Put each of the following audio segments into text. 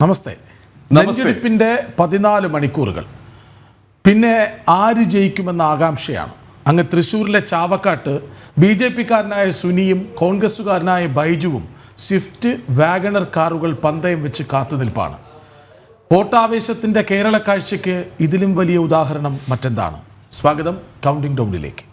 നമസ്തേ. നെഞ്ചെടുപ്പിൻ്റെ 14 മണിക്കൂറുകൾ. പിന്നെ ആര് ജയിക്കുമെന്ന ആകാംക്ഷയാണ്. അങ്ങ് തൃശ്ശൂരിലെ ചാവക്കാട്ട് BJP-കാരനായ സുനിയും കോൺഗ്രസ്സുകാരനായ ബൈജുവും സ്വിഫ്റ്റ് വാഗണർ കാറുകൾ പന്തയം വെച്ച് കാത്തുനിൽപ്പാണ്. വോട്ടാവേശത്തിൻ്റെ കേരള കാഴ്ചയ്ക്ക് ഇതിലും വലിയ ഉദാഹരണം മറ്റെന്താണ്? സ്വാഗതം കൗണ്ടിംഗ് ഡൗണിലേക്ക്.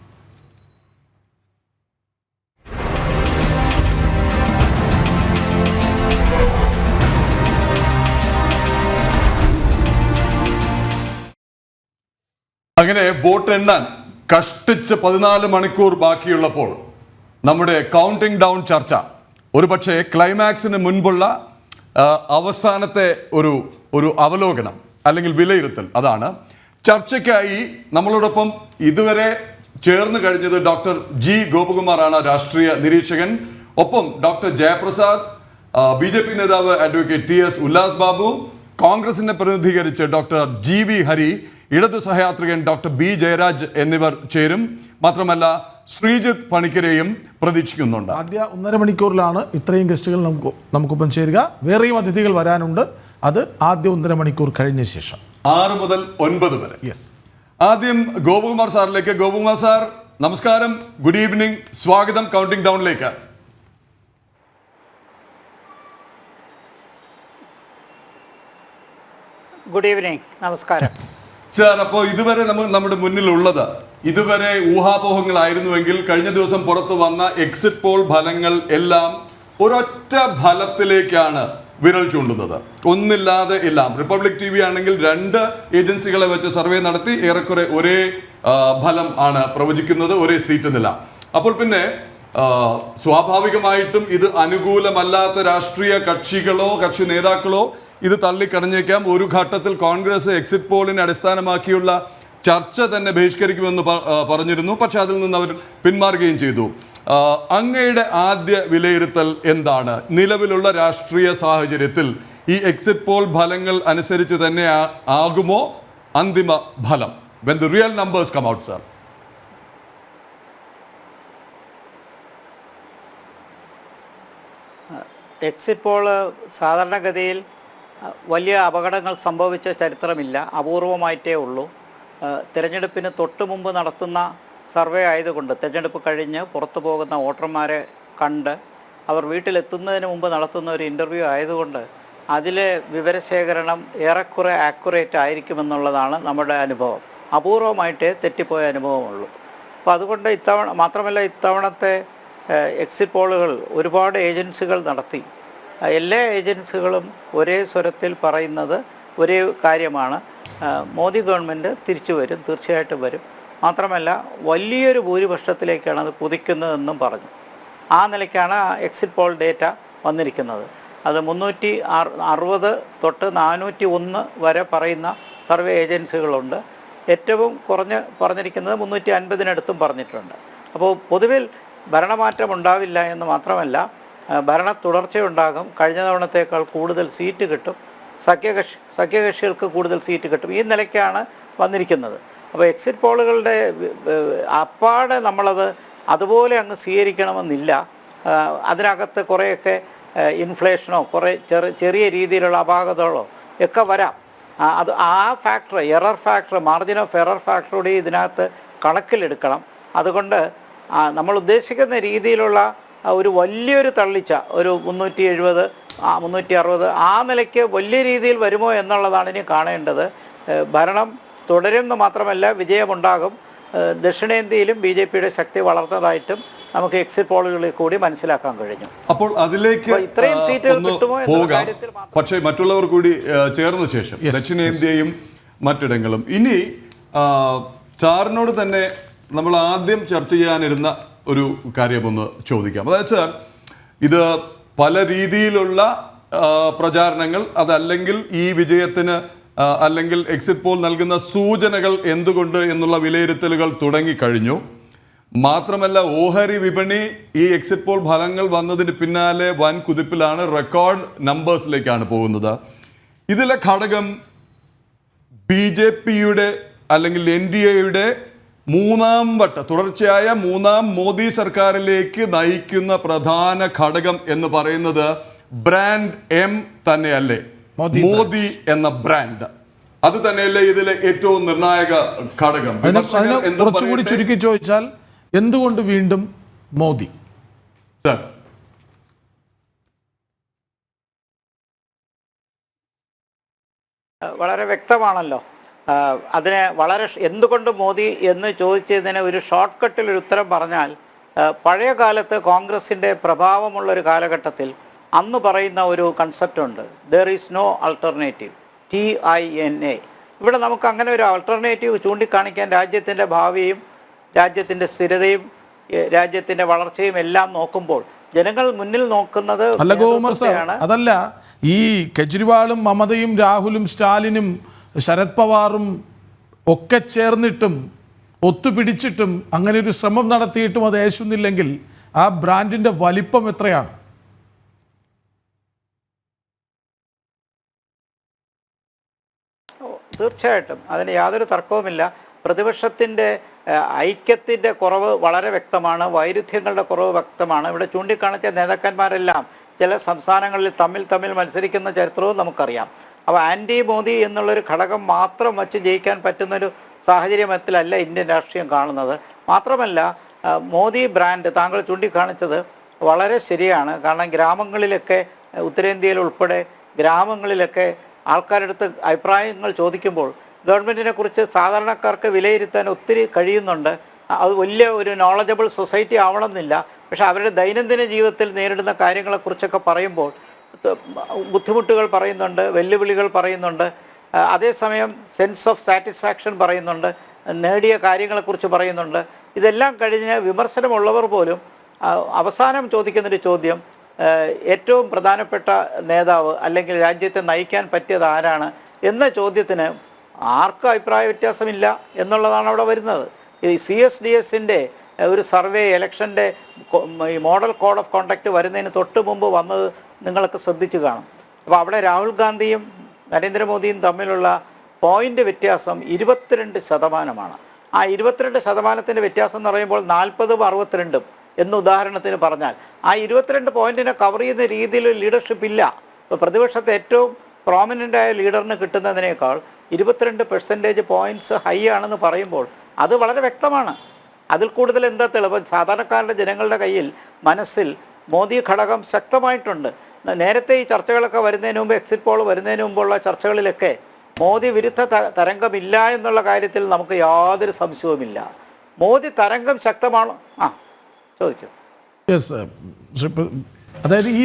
അങ്ങനെ വോട്ട് എണ്ണാൻ കഷ്ടിച്ച് 14 മണിക്കൂർ ബാക്കിയുള്ളപ്പോൾ നമ്മുടെ കൗണ്ടിംഗ് ഡൗൺ ചർച്ച ഒരുപക്ഷെ ക്ലൈമാക്സിന് മുൻപുള്ള അവസാനത്തെ ഒരു അവലോകനം അല്ലെങ്കിൽ വിലയിരുത്തൽ. അതാണ് ചർച്ചയ്ക്കായി നമ്മളോടൊപ്പം ഇതുവരെ ചേർന്ന് കഴിഞ്ഞത് ഡോക്ടർ ജി ഗോപകുമാറാണ്, രാഷ്ട്രീയ നിരീക്ഷകൻ. ഒപ്പം ഡോക്ടർ ജയപ്രസാദ്, BJP നേതാവ് അഡ്വക്കേറ്റ് TS ഉല്ലാസ് ബാബു, കോൺഗ്രസിനെ പ്രതിനിധീകരിച്ച് ഡോക്ടർ GV ഹരി, ഇടതു സഹയാത്രികൻ ഡോക്ടർ B ജയരാജ് എന്നിവർ ചേരും. മാത്രമല്ല ശ്രീജിത്ത് പണിക്കരെയും പ്രതീക്ഷിക്കുന്നുണ്ട്. ആദ്യ 1.5 മണിക്കൂറിലാണ് ഇത്രയും ഗസ്റ്റുകൾ നമുക്കൊപ്പം ചേരുക. വേറെയും അതിഥികൾ വരാനുണ്ട്. അത് ആദ്യ 1.5 മണിക്കൂർ കഴിഞ്ഞ ശേഷം 6 മുതൽ 9 വരെ. യെസ്. ആദ്യം ഗോപകുമാർ സാറിലേക്ക്. ഗോപകുമാർ സാർ നമസ്കാരം, ഗുഡ് ഈവനിങ്, സ്വാഗതം കൗണ്ടിംഗ് ഡൗണിലേക്ക്. ഗുഡ് ഈവനിങ്, നമസ്കാരം സാർ. അപ്പോൾ ഇതുവരെ നമ്മുടെ മുന്നിലുള്ളത് ഇതുവരെ ഊഹാപോഹങ്ങളായിരുന്നുവെങ്കിൽ കഴിഞ്ഞ ദിവസം പുറത്തു വന്ന എക്സിറ്റ് പോൾ ഫലങ്ങൾ എല്ലാം ഒരൊറ്റ ഫലത്തിലേക്കാണ് വിരൽ ചൂണ്ടുന്നത്. ഒന്നില്ലാതെ എല്ലാം. റിപ്പബ്ലിക് TV ആണെങ്കിൽ 2 ഏജൻസികളെ വെച്ച് സർവേ നടത്തി ഏറെക്കുറെ ഒരേ ഫലം ആണ് പ്രവചിക്കുന്നത്, ഒരേ സീറ്റ് നില. അപ്പോൾ പിന്നെ സ്വാഭാവികമായിട്ടും ഇത് അനുകൂലമല്ലാത്ത രാഷ്ട്രീയ കക്ഷികളോ കക്ഷി നേതാക്കളോ ഇത് തള്ളിക്കടഞ്ഞേക്കാം. ഒരു ഘട്ടത്തിൽ കോൺഗ്രസ് എക്സിറ്റ് പോളിനെ അടിസ്ഥാനമാക്കിയുള്ള ചർച്ച തന്നെ ബഹിഷ്കരിക്കുമെന്ന് പറഞ്ഞിരുന്നു. പക്ഷെ അതിൽ നിന്ന് അവർ പിന്മാറുകയും ചെയ്തു. അങ്ങയുടെ ആദ്യ വിലയിരുത്തൽ എന്താണ്? നിലവിലുള്ള രാഷ്ട്രീയ സാഹചര്യത്തിൽ ഈ എക്സിറ്റ് പോൾ ഫലങ്ങൾ അനുസരിച്ച് തന്നെ ആകുമോ അന്തിമ ഫലം? when the real numbers come out, sir? Exit poll സാധാരണഗതിയിൽ വലിയ അപകടങ്ങൾ സംഭവിച്ച ചരിത്രമില്ല, അപൂർവമായിട്ടേ ഉള്ളൂ. തിരഞ്ഞെടുപ്പിന് തൊട്ട് മുമ്പ് നടത്തുന്ന സർവേ ആയതുകൊണ്ട് തിരഞ്ഞെടുപ്പ് കഴിഞ്ഞ് പുറത്തു പോകുന്ന വോട്ടർമാരെ കണ്ട് അവർ വീട്ടിലെത്തുന്നതിന് മുമ്പ് നടത്തുന്ന ഒരു ഇൻ്റർവ്യൂ ആയതുകൊണ്ട് അതിലെ വിവരശേഖരണം ഏറെക്കുറെ ആക്യുറേറ്റ് ആയിരിക്കുമെന്നുള്ളതാണ് നമ്മുടെ അനുഭവം. അപൂർവമായിട്ടേ തെറ്റിപ്പോയ അനുഭവമുള്ളൂ. അപ്പോൾ അതുകൊണ്ട് ഇത്തവണത്തെ എക്സിറ്റ് പോളുകൾ ഒരുപാട് ഏജൻസികൾ നടത്തി. എല്ലാ ഏജൻസികളും ഒരേ സ്വരത്തിൽ പറയുന്നത് ഒരേ കാര്യമാണ്: മോദി ഗവൺമെൻറ് തിരിച്ചു വരും, തീർച്ചയായിട്ടും വരും. മാത്രമല്ല വലിയൊരു ഭൂരിപക്ഷത്തിലേക്കാണ് അത് കുതിക്കുന്നതെന്നും പറഞ്ഞു. ആ നിലയ്ക്കാണ് എക്സിറ്റ് പോൾ ഡേറ്റ വന്നിരിക്കുന്നത്. അത് 360 തൊട്ട് 401 വരെ പറയുന്ന സർവേ ഏജൻസികളുണ്ട്. ഏറ്റവും കുറഞ്ഞ് പറഞ്ഞിരിക്കുന്നത് 350-നടുത്തും പറഞ്ഞിട്ടുണ്ട്. അപ്പോൾ പൊതുവിൽ ഭരണമാറ്റം ഉണ്ടാവില്ല എന്ന് മാത്രമല്ല, ഭരണ തുടർച്ചയുണ്ടാകും. കഴിഞ്ഞ തവണത്തേക്കാൾ കൂടുതൽ സീറ്റ് കിട്ടും, സഖ്യകക്ഷികൾക്ക് കൂടുതൽ സീറ്റ് കിട്ടും. ഈ നിലയ്ക്കാണ് വന്നിരിക്കുന്നത്. അപ്പോൾ എക്സിറ്റ് പോളുകളുടെ അപ്പാടെ നമ്മളത് അതുപോലെ അങ്ങ് സ്വീകരിക്കണമെന്നില്ല. അതിനകത്ത് കുറേയൊക്കെ ഇൻഫ്ലേഷനോ കുറേ ചെറിയ രീതിയിലുള്ള അപാകതകളോ ഒക്കെ വരാം. അത് ആ factor, error factor, margin of error ഫാക്ടറോടെ ഇതിനകത്ത് കണക്കിലെടുക്കണം. അതുകൊണ്ട് നമ്മൾ ഉദ്ദേശിക്കുന്ന രീതിയിലുള്ള ഒരു വലിയൊരു തള്ളിച്ച, ഒരു 370, 360 ആ നിലയ്ക്ക് വലിയ രീതിയിൽ വരുമോ എന്നുള്ളതാണ് ഇനി കാണേണ്ടത്. ഭരണം തുടരുമെന്ന് മാത്രമല്ല, വിജയമുണ്ടാകും. ദക്ഷിണേന്ത്യയിലും BJP-യുടെ ശക്തി വളർന്നതായിട്ടും നമുക്ക് എക്സിറ്റ് പോളുകളിൽ കൂടി മനസ്സിലാക്കാൻ കഴിഞ്ഞു. അപ്പോൾ അതിലേക്ക് ഇത്രയും സീറ്റുകൾ കിട്ടുമോ എന്ന കാര്യത്തിൽ പക്ഷേ മറ്റുള്ളവർ കൂടി ചേർന്ന ശേഷം ദക്ഷിണേന്ത്യയും മറ്റിടങ്ങളും. ഇനി സാറിനോട് തന്നെ നമ്മൾ ആദ്യം ചർച്ച ചെയ്യാനിരുന്ന ഒരു കാര്യമൊന്ന് ചോദിക്കാം. അതായത് സാർ, ഇത് പല രീതിയിലുള്ള പ്രചാരണങ്ങൾ, അതല്ലെങ്കിൽ ഈ വിജയത്തിന് അല്ലെങ്കിൽ എക്സിറ്റ് പോൾ നൽകുന്ന സൂചനകൾ എന്തുകൊണ്ട് എന്നുള്ള വിലയിരുത്തലുകൾ തുടങ്ങിക്കഴിഞ്ഞു. മാത്രമല്ല ഓഹരി വിപണി ഈ എക്സിറ്റ് പോൾ ഫലങ്ങൾ വന്നതിന് പിന്നാലെ വൻ കുതിപ്പിലാണ്, റെക്കോർഡ് നമ്പേഴ്സിലേക്കാണ് പോകുന്നത്. ഇതിലെ ഘടകം BJP-യുടെ അല്ലെങ്കിൽ NDA-യുടെ തുടർച്ചയായ മൂന്നാം മോദി സർക്കാരിലേക്ക് നയിക്കുന്ന പ്രധാന ഘടകം എന്ന് പറയുന്നത് ബ്രാൻഡ് M തന്നെയല്ലേ? മോദി എന്ന ബ്രാൻഡ്. അത് തന്നെയല്ലേ ഇതിലെ ഏറ്റവും നിർണായക ഘടകം? കുറച്ചുകൂടി ചുരുക്കി ചോദിച്ചാൽ എന്തുകൊണ്ട് വീണ്ടും മോദി? വളരെ വ്യക്തമാണല്ലോ. അതിനെ എന്തുകൊണ്ട് മോദി എന്ന് ചോദിച്ചതിന് ഒരു ഷോർട്ട് കട്ടിൽ ഒരു ഉത്തരം പറഞ്ഞാൽ, പഴയ കാലത്ത് കോൺഗ്രസിൻ്റെ പ്രഭാവമുള്ളൊരു കാലഘട്ടത്തിൽ അന്ന് പറയുന്ന ഒരു കൺസെപ്റ്റ് ഉണ്ട്, there is no alternative, TINA. ഇവിടെ നമുക്ക് അങ്ങനെ ഒരു ആൾട്ടർനേറ്റീവ് ചൂണ്ടിക്കാണിക്കാൻ രാജ്യത്തിൻ്റെ ഭാവിയും രാജ്യത്തിൻ്റെ സ്ഥിരതയും രാജ്യത്തിൻ്റെ വളർച്ചയും എല്ലാം നോക്കുമ്പോൾ ജനങ്ങൾ മുന്നിൽ നോക്കുന്നത് അല്ല ഗോകുമാർ സാർ, അതല്ല ഈ കെജ്രിവാളും മമതയും രാഹുലും സ്റ്റാലിനും ശരത് പവാറും ഒക്കെ ചേർന്നിട്ടും ഒത്തുപിടിച്ചിട്ടും അങ്ങനെ ഒരു ശ്രമം നടത്തിയിട്ടും അത് യേശുന്നില്ലെങ്കിൽ ആ ബ്രാൻഡിൻ്റെ വലിപ്പം എത്രയാണ്? തീർച്ചയായിട്ടും അതിന് യാതൊരു തർക്കവുമില്ല. പ്രതിപക്ഷത്തിൻ്റെ ഐക്യത്തിൻ്റെ കുറവ് വളരെ വ്യക്തമാണ്, വൈരുദ്ധ്യങ്ങളുടെ കുറവ് വ്യക്തമാണ്. ഇവിടെ ചൂണ്ടിക്കാണിച്ച നേതാക്കന്മാരെല്ലാം ചില സംസ്ഥാനങ്ങളിൽ തമ്മിൽ മത്സരിക്കുന്ന ചരിത്രവും നമുക്കറിയാം. അപ്പോൾ ആൻറ്റി മോദി എന്നുള്ളൊരു ഘടകം മാത്രം വച്ച് ജയിക്കാൻ പറ്റുന്നൊരു സാഹചര്യത്തിലല്ല ഇന്ത്യൻ രാഷ്ട്രീയം കാണുന്നത്. മാത്രമല്ല മോദി ബ്രാൻഡ് താങ്കൾ ചൂണ്ടിക്കാണിച്ചത് വളരെ ശരിയാണ്. കാരണം ഗ്രാമങ്ങളിലൊക്കെ, ഉത്തരേന്ത്യയിൽ ഉൾപ്പെടെ ഗ്രാമങ്ങളിലൊക്കെ ആൾക്കാരെടുത്ത് അഭിപ്രായങ്ങൾ ചോദിക്കുമ്പോൾ ഗവൺമെൻറ്റിനെ കുറിച്ച് സാധാരണക്കാർക്ക് വിലയിരുത്താൻ ഒത്തിരി കഴിയുന്നുണ്ട്. അത് വലിയ ഒരു നോളജബിൾ സൊസൈറ്റി ആവണമെന്നില്ല, പക്ഷേ അവരുടെ ദൈനംദിന ജീവിതത്തിൽ നേരിടുന്ന കാര്യങ്ങളെക്കുറിച്ചൊക്കെ പറയുമ്പോൾ ബുദ്ധിമുട്ടുകൾ പറയുന്നുണ്ട്, വെല്ലുവിളികൾ പറയുന്നുണ്ട്, അതേസമയം സെൻസ് ഓഫ് സാറ്റിസ്ഫാക്ഷൻ പറയുന്നുണ്ട്, നേടിയ കാര്യങ്ങളെക്കുറിച്ച് പറയുന്നുണ്ട്. ഇതെല്ലാം കഴിഞ്ഞ് വിമർശനമുള്ളവർ പോലും അവസാനം ചോദിക്കുന്നൊരു ചോദ്യം, ഏറ്റവും പ്രധാനപ്പെട്ട നേതാവ് അല്ലെങ്കിൽ രാജ്യത്തെ നയിക്കാൻ പറ്റിയത് ആരാണ് എന്ന ചോദ്യത്തിന് ആർക്കും അഭിപ്രായ വ്യത്യാസമില്ല എന്നുള്ളതാണ് അവിടെ വരുന്നത്. ഈ CSDSൻ്റെ ഒരു സർവേ ഇലക്ഷൻ്റെ ഈ മോഡൽ കോഡ് ഓഫ് കോണ്ടക്റ്റ് വരുന്നതിന് തൊട്ട് മുമ്പ് വന്നത് നിങ്ങൾക്ക് ശ്രദ്ധിച്ചു കാണും. അപ്പോൾ അവിടെ രാഹുൽ ഗാന്ധിയും നരേന്ദ്രമോദിയും തമ്മിലുള്ള പോയിൻ്റ് വ്യത്യാസം 22%. ആ 22% വ്യത്യാസം എന്ന് പറയുമ്പോൾ 40-ഉം 62-ഉം എന്ന് ഉദാഹരണത്തിന് പറഞ്ഞാൽ ആ 22 പോയിന്റിനെ കവർ ചെയ്യുന്ന രീതിയിൽ ലീഡർഷിപ്പ് ഇല്ല. ഇപ്പോൾ പ്രതിപക്ഷത്തെ ഏറ്റവും പ്രോമിനൻ്റായ ലീഡറിന് കിട്ടുന്നതിനേക്കാൾ 22% പോയിൻറ്റ്സ് ഹൈ ആണെന്ന് പറയുമ്പോൾ അത് വളരെ വ്യക്തമാണ്. അതിൽ കൂടുതൽ എന്താ തെളിവ്? സാധാരണക്കാരുടെ ജനങ്ങളുടെ കയ്യിൽ മനസ്സിൽ മോദി ഘടകം ശക്തമായിട്ടുണ്ട്. നേരത്തെ ഈ ചർച്ചകളൊക്കെ വരുന്നതിന് മുമ്പ്, എക്സിറ്റ് പോൾ വരുന്നതിന് മുമ്പുള്ള ചർച്ചകളിലൊക്കെ മോദി വിരുദ്ധ തരംഗമില്ല എന്നുള്ള കാര്യത്തിൽ നമുക്ക് യാതൊരു സംശയവുമില്ല. മോദി തരംഗം ശക്തമാണ്. ചോദിക്കും. യെസ്, അതായത് ഈ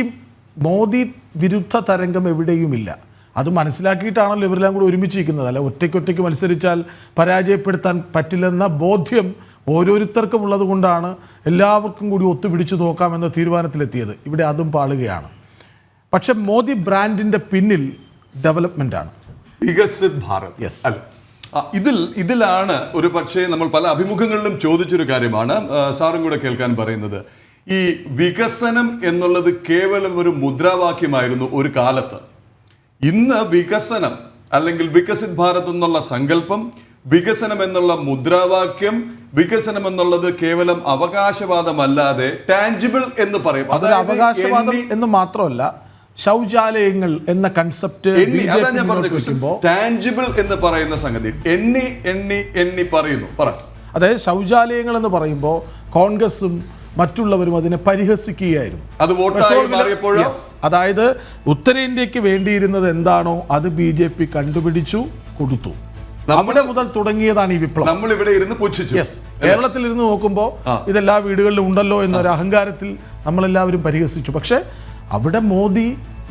മോദി വിരുദ്ധ തരംഗം എവിടെയുമില്ല. അത് മനസ്സിലാക്കിയിട്ടാണല്ലോ ഇവരെല്ലാം കൂടി ഒരുമിച്ചിരിക്കുന്നത്. അല്ല ഒറ്റയ്ക്കൊറ്റയ്ക്ക് മത്സരിച്ചാൽ പരാജയപ്പെടുത്താൻ പറ്റില്ലെന്ന ബോധ്യം ഓരോരുത്തർക്കും ഉള്ളത് കൊണ്ടാണ് എല്ലാവർക്കും കൂടി ഒത്തുപിടിച്ചു നോക്കാമെന്ന തീരുമാനത്തിലെത്തിയത്. ഇവിടെ അതും പാളുകയാണ്. പക്ഷെ മോദി ബ്രാൻഡിൻ്റെ പിന്നിൽ ഡെവലപ്മെൻ്റാണ്, വികസിത് ഭാരത്. യെസ്, അല്ല ഇതിലാണ് ഒരു പക്ഷേ നമ്മൾ പല അഭിമുഖങ്ങളിലും ചോദിച്ചൊരു കാര്യമാണ്, സാറും കൂടെ കേൾക്കാൻ പറയുന്നത്. ഈ വികസനം എന്നുള്ളത് കേവലം ഒരു മുദ്രാവാക്യമായിരുന്നു ഒരു കാലത്ത്. ഇന്ന് വികസനം അല്ലെങ്കിൽ വികസിത് ഭാരത് എന്നുള്ള സങ്കല്പം, വികസനം എന്നുള്ള മുദ്രാവാക്യം, വികസനം എന്നുള്ളത് കേവലം അവകാശവാദമല്ലാതെ ടാഞ്ചിബിൾ എന്ന് പറയും. അതൊരു അവകാശവാദം എന്ന് മാത്രമല്ല, ശൗചാലയങ്ങൾ എന്ന കൺസെപ്റ്റ് ടാഞ്ചിബിൾ എന്ന് പറയുന്ന സംഗതി എണ്ണി എണ്ണി എണ്ണി പറയുന്നു. അതായത് ശൗചാലയങ്ങൾ എന്ന് പറയുമ്പോൾ കോൺഗ്രസും മറ്റുള്ളവരും അതിനെ പരിഹസിക്കുകയായിരുന്നു. അത് വോട്ടായി മാറിയപ്പോഴോ, അതായത് ഉത്തരേന്ത്യക്ക് വേണ്ടിയിരുന്നത് എന്താണോ അത് BJP കണ്ടുപിടിച്ചു കൊടുത്തു. അവിടെ മുതൽ തുടങ്ങിയതാണ് ഈ വിപ്ലവം. നമ്മൾ ഇവിടെ ഇരുന്ന് പുച്ഛിച്ചു. കേരളത്തിൽ ഇരുന്ന് നോക്കുമ്പോൾ ഇതെല്ലാ വീടുകളിലും ഉണ്ടല്ലോ എന്നൊരു അഹങ്കാരത്തിൽ നമ്മളെല്ലാവരും പരിഹസിച്ചു. പക്ഷേ അവിടെ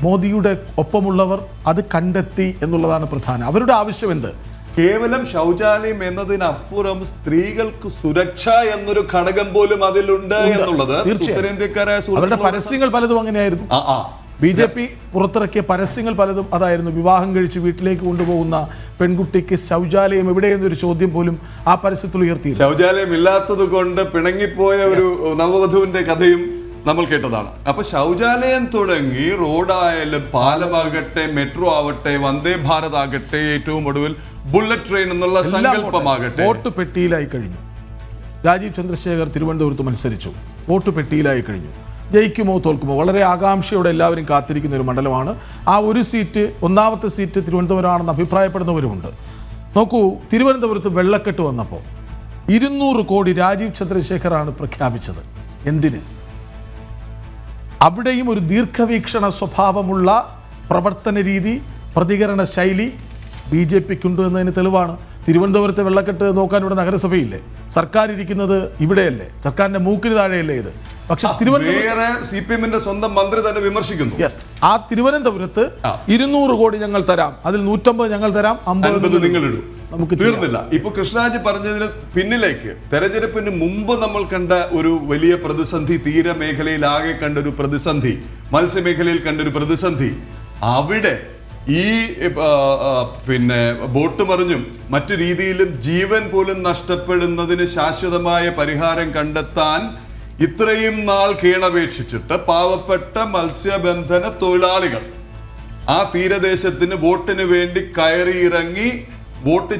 മോദിയുടെ ഒപ്പമുള്ളവർ അത് കണ്ടെത്തി എന്നുള്ളതാണ് പ്രധാനം. അവരുടെ ആവശ്യം എന്ത്? കേവലം ശൗചാലയം എന്നതിനപ്പുറം സ്ത്രീകൾക്ക് സുരക്ഷ എന്നൊരു ഘടകം പോലും അതിലുണ്ട് എന്നുള്ളത് ഉത്തരേന്ത്യക്കാരായ അവരുടെ പരസ്യങ്ങൾ പലതും അങ്ങനെയായിരുന്നു. BJP പുറത്തിറക്കിയ പരസ്യങ്ങൾ പലതും അതായിരുന്നു. വിവാഹം കഴിച്ച് വീട്ടിലേക്ക് കൊണ്ടുപോകുന്ന പെൺകുട്ടിക്ക് ശൗചാലയം എവിടെയെന്നൊരു ചോദ്യം പോലും ആ പരസ്യത്തിൽ ഉയർത്തി. ശൗചാലയം ഇല്ലാത്തത് കൊണ്ട് പിണങ്ങിപ്പോയ ഒരു നവവധുവിന്റെ കഥയും നമ്മൾ കേട്ടതാണ്. അപ്പൊ ശൗചാലയം തുടങ്ങി റോഡായാലും പാലമാകട്ടെ, മെട്രോ ആവട്ടെ, വന്ദേ ഭാരത് ആകട്ടെ, ഏറ്റവും ഒടുവിൽ ബുള്ളറ്റ് ട്രെയിൻ എന്നുള്ള സങ്കല്പമാകട്ടെ, വോട്ട് പെട്ടിയിലായി കഴിഞ്ഞു. രാജീവ് ചന്ദ്രശേഖർ തിരുവനന്തപുരത്ത് മത്സരിച്ചു, വോട്ട് പെട്ടിയിലായി കഴിഞ്ഞു. ജയിക്കുമോ തോൽക്കുമോ വളരെ ആകാംക്ഷയോടെ എല്ലാവരും കാത്തിരിക്കുന്ന ഒരു മണ്ഡലമാണ്. ആ ഒരു സീറ്റ്, ഒന്നാമത്തെ സീറ്റ് തിരുവനന്തപുരമാണെന്ന് അഭിപ്രായപ്പെടുന്നവരുമുണ്ട്. നോക്കൂ, തിരുവനന്തപുരത്ത് വെള്ളക്കെട്ട് വന്നപ്പോൾ 200 കോടി രാജീവ് ചന്ദ്രശേഖറാണ് പ്രഖ്യാപിച്ചത്. എന്തിന്? അവിടെയും ഒരു ദീർഘവീക്ഷണ സ്വഭാവമുള്ള പ്രവർത്തന രീതി, പ്രതികരണ ശൈലി BJPക്കുണ്ട് എന്നതിന് തെളിവാണ്. തിരുവനന്തപുരത്തെ വെള്ളക്കെട്ട് നോക്കാൻ ഇവിടെ നഗരസഭയില്ലേ? സർക്കാർ ഇരിക്കുന്നത് ഇവിടെയല്ലേ? സർക്കാരിന്റെ മൂക്കിന് താഴെയല്ലേ ഇത്? പക്ഷെ CPM-ന്റെ സ്വന്തം മന്ത്രി തന്നെ വിമർശിക്കുന്നു. യെസ്, ആ തിരുവനന്തപുരത്ത് 200 കോടി ഞങ്ങൾ തരാം, അതിൽ 150 ഞങ്ങൾ തരാം, 50 നിങ്ങൾ ഇടും, നമുക്ക് തീർന്നില്ല. ഇപ്പൊ കൃഷ്ണരാജ് പറഞ്ഞതിന് പിന്നിലേക്ക് തെരഞ്ഞെടുപ്പിന് മുമ്പ് നമ്മൾ കണ്ട ഒരു വലിയ പ്രതിസന്ധി, തീരമേഖലയിൽ ആകെ കണ്ടൊരു പ്രതിസന്ധി, മത്സ്യമേഖലയിൽ കണ്ടൊരു പ്രതിസന്ധി, അവിടെ ഈ പിന്നെ ബോട്ട് മറിഞ്ഞും മറ്റു രീതിയിലും ജീവൻ പോലും നഷ്ടപ്പെടുന്നതിന് ശാശ്വതമായ പരിഹാരം കണ്ടെത്താൻ ഇത്രയും നാൾ കീണപേക്ഷിച്ചിട്ട് പാവപ്പെട്ട മത്സ്യബന്ധന തൊഴിലാളികൾ ആ തീരദേശത്തിന് വോട്ടിന് വേണ്ടി കയറിയിറങ്ങി വോട്ട്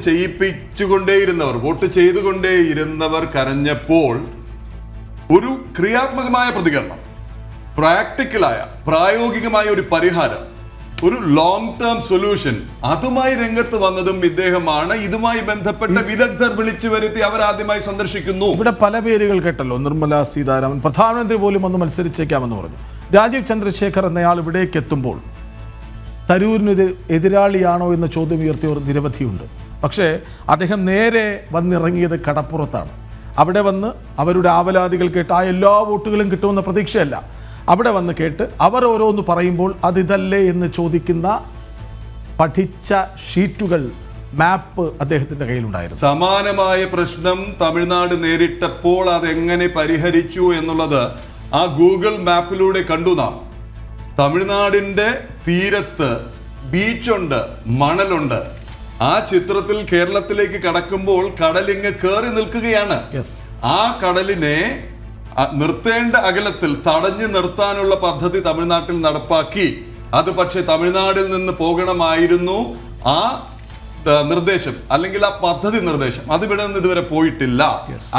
ചെയ്തുകൊണ്ടേയിരുന്നവർ കരഞ്ഞപ്പോൾ ഒരു ക്രിയാത്മകമായ പ്രതികരണം, പ്രാക്ടിക്കലായ പ്രായോഗികമായ ഒരു പരിഹാരം, ഒരു ലോങ് ടേം സൊല്യൂഷൻ, അതുമായി രംഗത്ത് വന്നതും ഇദ്ദേഹമാണ്. ഇതുമായി ബന്ധപ്പെട്ട വിദഗ്ധർ വിളിച്ചു വരുത്തി അവരാദ്യമായി സന്ദർശിക്കുന്നു. ഇവിടെ പല പേരുകൾ കേട്ടല്ലോ. നിർമ്മല സീതാരാമൻ, പ്രധാനമന്ത്രി പോലും ഒന്ന് മത്സരിച്ചേക്കാമെന്ന് പറഞ്ഞു. രാജീവ് ചന്ദ്രശേഖർ എന്നയാൾ ഇവിടേക്ക് എത്തുമ്പോൾ തരൂരിന് എതിരാളിയാണോ എന്ന ചോദ്യം ഉയർത്തിയവർ നിരവധിയുണ്ട്. പക്ഷേ അദ്ദേഹം നേരെ വന്നിറങ്ങിയത് കടപ്പുറത്താണ്. അവിടെ വന്ന് അവരുടെ ആവലാതികൾ കേട്ട് ആ എല്ലാ വോട്ടുകളും കിട്ടുമെന്ന പ്രതീക്ഷയല്ല, അവിടെ വന്ന് കേട്ട് അവർ ഓരോന്ന് പറയുമ്പോൾ അതിതല്ലേ എന്ന് ചോദിക്കുന്ന പഠിച്ച ഷീറ്റുകൾ, മാപ്പ് അദ്ദേഹത്തിൻ്റെ കയ്യിലുണ്ടായിരുന്നു. സമാനമായ പ്രശ്നം തമിഴ്നാട് നേരിട്ടപ്പോൾ അതെങ്ങനെ പരിഹരിച്ചു എന്നുള്ളത് ആ ഗൂഗിൾ മാപ്പിലൂടെ കണ്ടു നാം. തമിഴ്നാടിൻ്റെ തീരത്ത് ബീച്ചുണ്ട്, മണലുണ്ട്. ആ ചിത്രത്തിൽ കേരളത്തിലേക്ക് കടക്കുമ്പോൾ കടലിങ്ങ് കയറി നിൽക്കുകയാണ്. ആ കടലിനെ നിർത്തേണ്ട അകലത്തിൽ തടഞ്ഞു നിർത്താനുള്ള പദ്ധതി തമിഴ്നാട്ടിൽ നടപ്പാക്കി. അത് പക്ഷേ തമിഴ്നാട്ടിൽ നിന്ന് പോകണമായിരുന്നു ആ നിർദ്ദേശം, അല്ലെങ്കിൽ ആ പദ്ധതി നിർദ്ദേശം. അത് ഇവിടെ നിന്ന് ഇതുവരെ പോയിട്ടില്ല.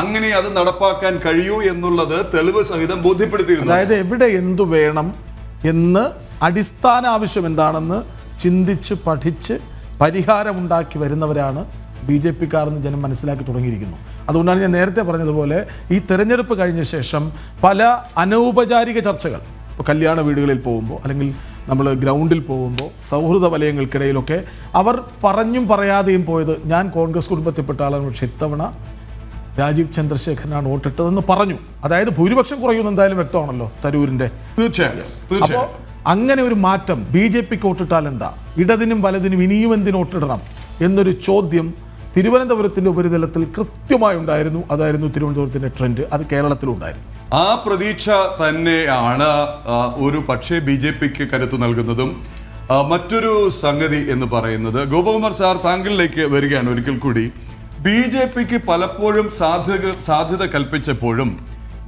അങ്ങനെ അത് നടപ്പാക്കാൻ കഴിയൂ എന്നുള്ളത് തെളിവ് സഹിതം ബോധ്യപ്പെടുത്തിയിരുന്നു. അതായത് എവിടെ എന്തു വേണം എന്ന് അടിസ്ഥാന ആവശ്യം എന്താണെന്ന് ചിന്തിച്ച് പഠിച്ച് പരിഹാരമുണ്ടാക്കി വരുന്നവരാണ് BJPക്കാരെന്ന് ജനം മനസ്സിലാക്കി തുടങ്ങിയിരിക്കുന്നു. അതുകൊണ്ടാണ് ഞാൻ നേരത്തെ പറഞ്ഞതുപോലെ ഈ തെരഞ്ഞെടുപ്പ് കഴിഞ്ഞ ശേഷം പല അനൗപചാരിക ചർച്ചകൾ, ഇപ്പോൾ കല്യാണ വീടുകളിൽ പോകുമ്പോൾ അല്ലെങ്കിൽ നമ്മൾ ഗ്രൗണ്ടിൽ പോകുമ്പോൾ സൗഹൃദ വലയങ്ങൾക്കിടയിലൊക്കെ അവർ പറഞ്ഞും പറയാതെയും പോയത്, ഞാൻ കോൺഗ്രസ് കുടുംബത്തിൽപ്പെട്ട ആളാണ്, പക്ഷേ ഇത്തവണ രാജീവ് ചന്ദ്രശേഖരനാണ് വോട്ടിട്ടതെന്ന് പറഞ്ഞു. അതായത് ഭൂരിപക്ഷം കുറയുമെന്ന് എന്തായാലും വ്യക്തമാണല്ലോ തരൂരിൻ്റെ. തീർച്ചയായും. അപ്പോൾ അങ്ങനെ ഒരു മാറ്റം BJPക്ക് വോട്ടിട്ടാൽ എന്താ, ഇടതിനും വലതിനും ഇനിയും എന്തിന് വോട്ടിടണം എന്നൊരു ചോദ്യം തിരുവനന്തപുരത്തിൻ്റെ ഉപരിതലത്തിൽ കൃത്യമായി ഉണ്ടായിരുന്നു. അതായിരുന്നു തിരുവനന്തപുരത്തിൻ്റെ ട്രെൻഡ്, അത് കേരളത്തിലും ഉണ്ടായിരുന്നു. ആ പ്രതീക്ഷ തന്നെയാണ് ഒരു പക്ഷേ BJPക്ക് കരുത്ത് നൽകുന്നതും. മറ്റൊരു സംഗതി എന്ന് പറയുന്നത്, ഗോപകുമാർ സാർ താങ്കളിലേക്ക് വരികയാണ് ഒരിക്കൽ കൂടി. BJPക്ക് പലപ്പോഴും സാധ്യത കൽപ്പിച്ചപ്പോഴും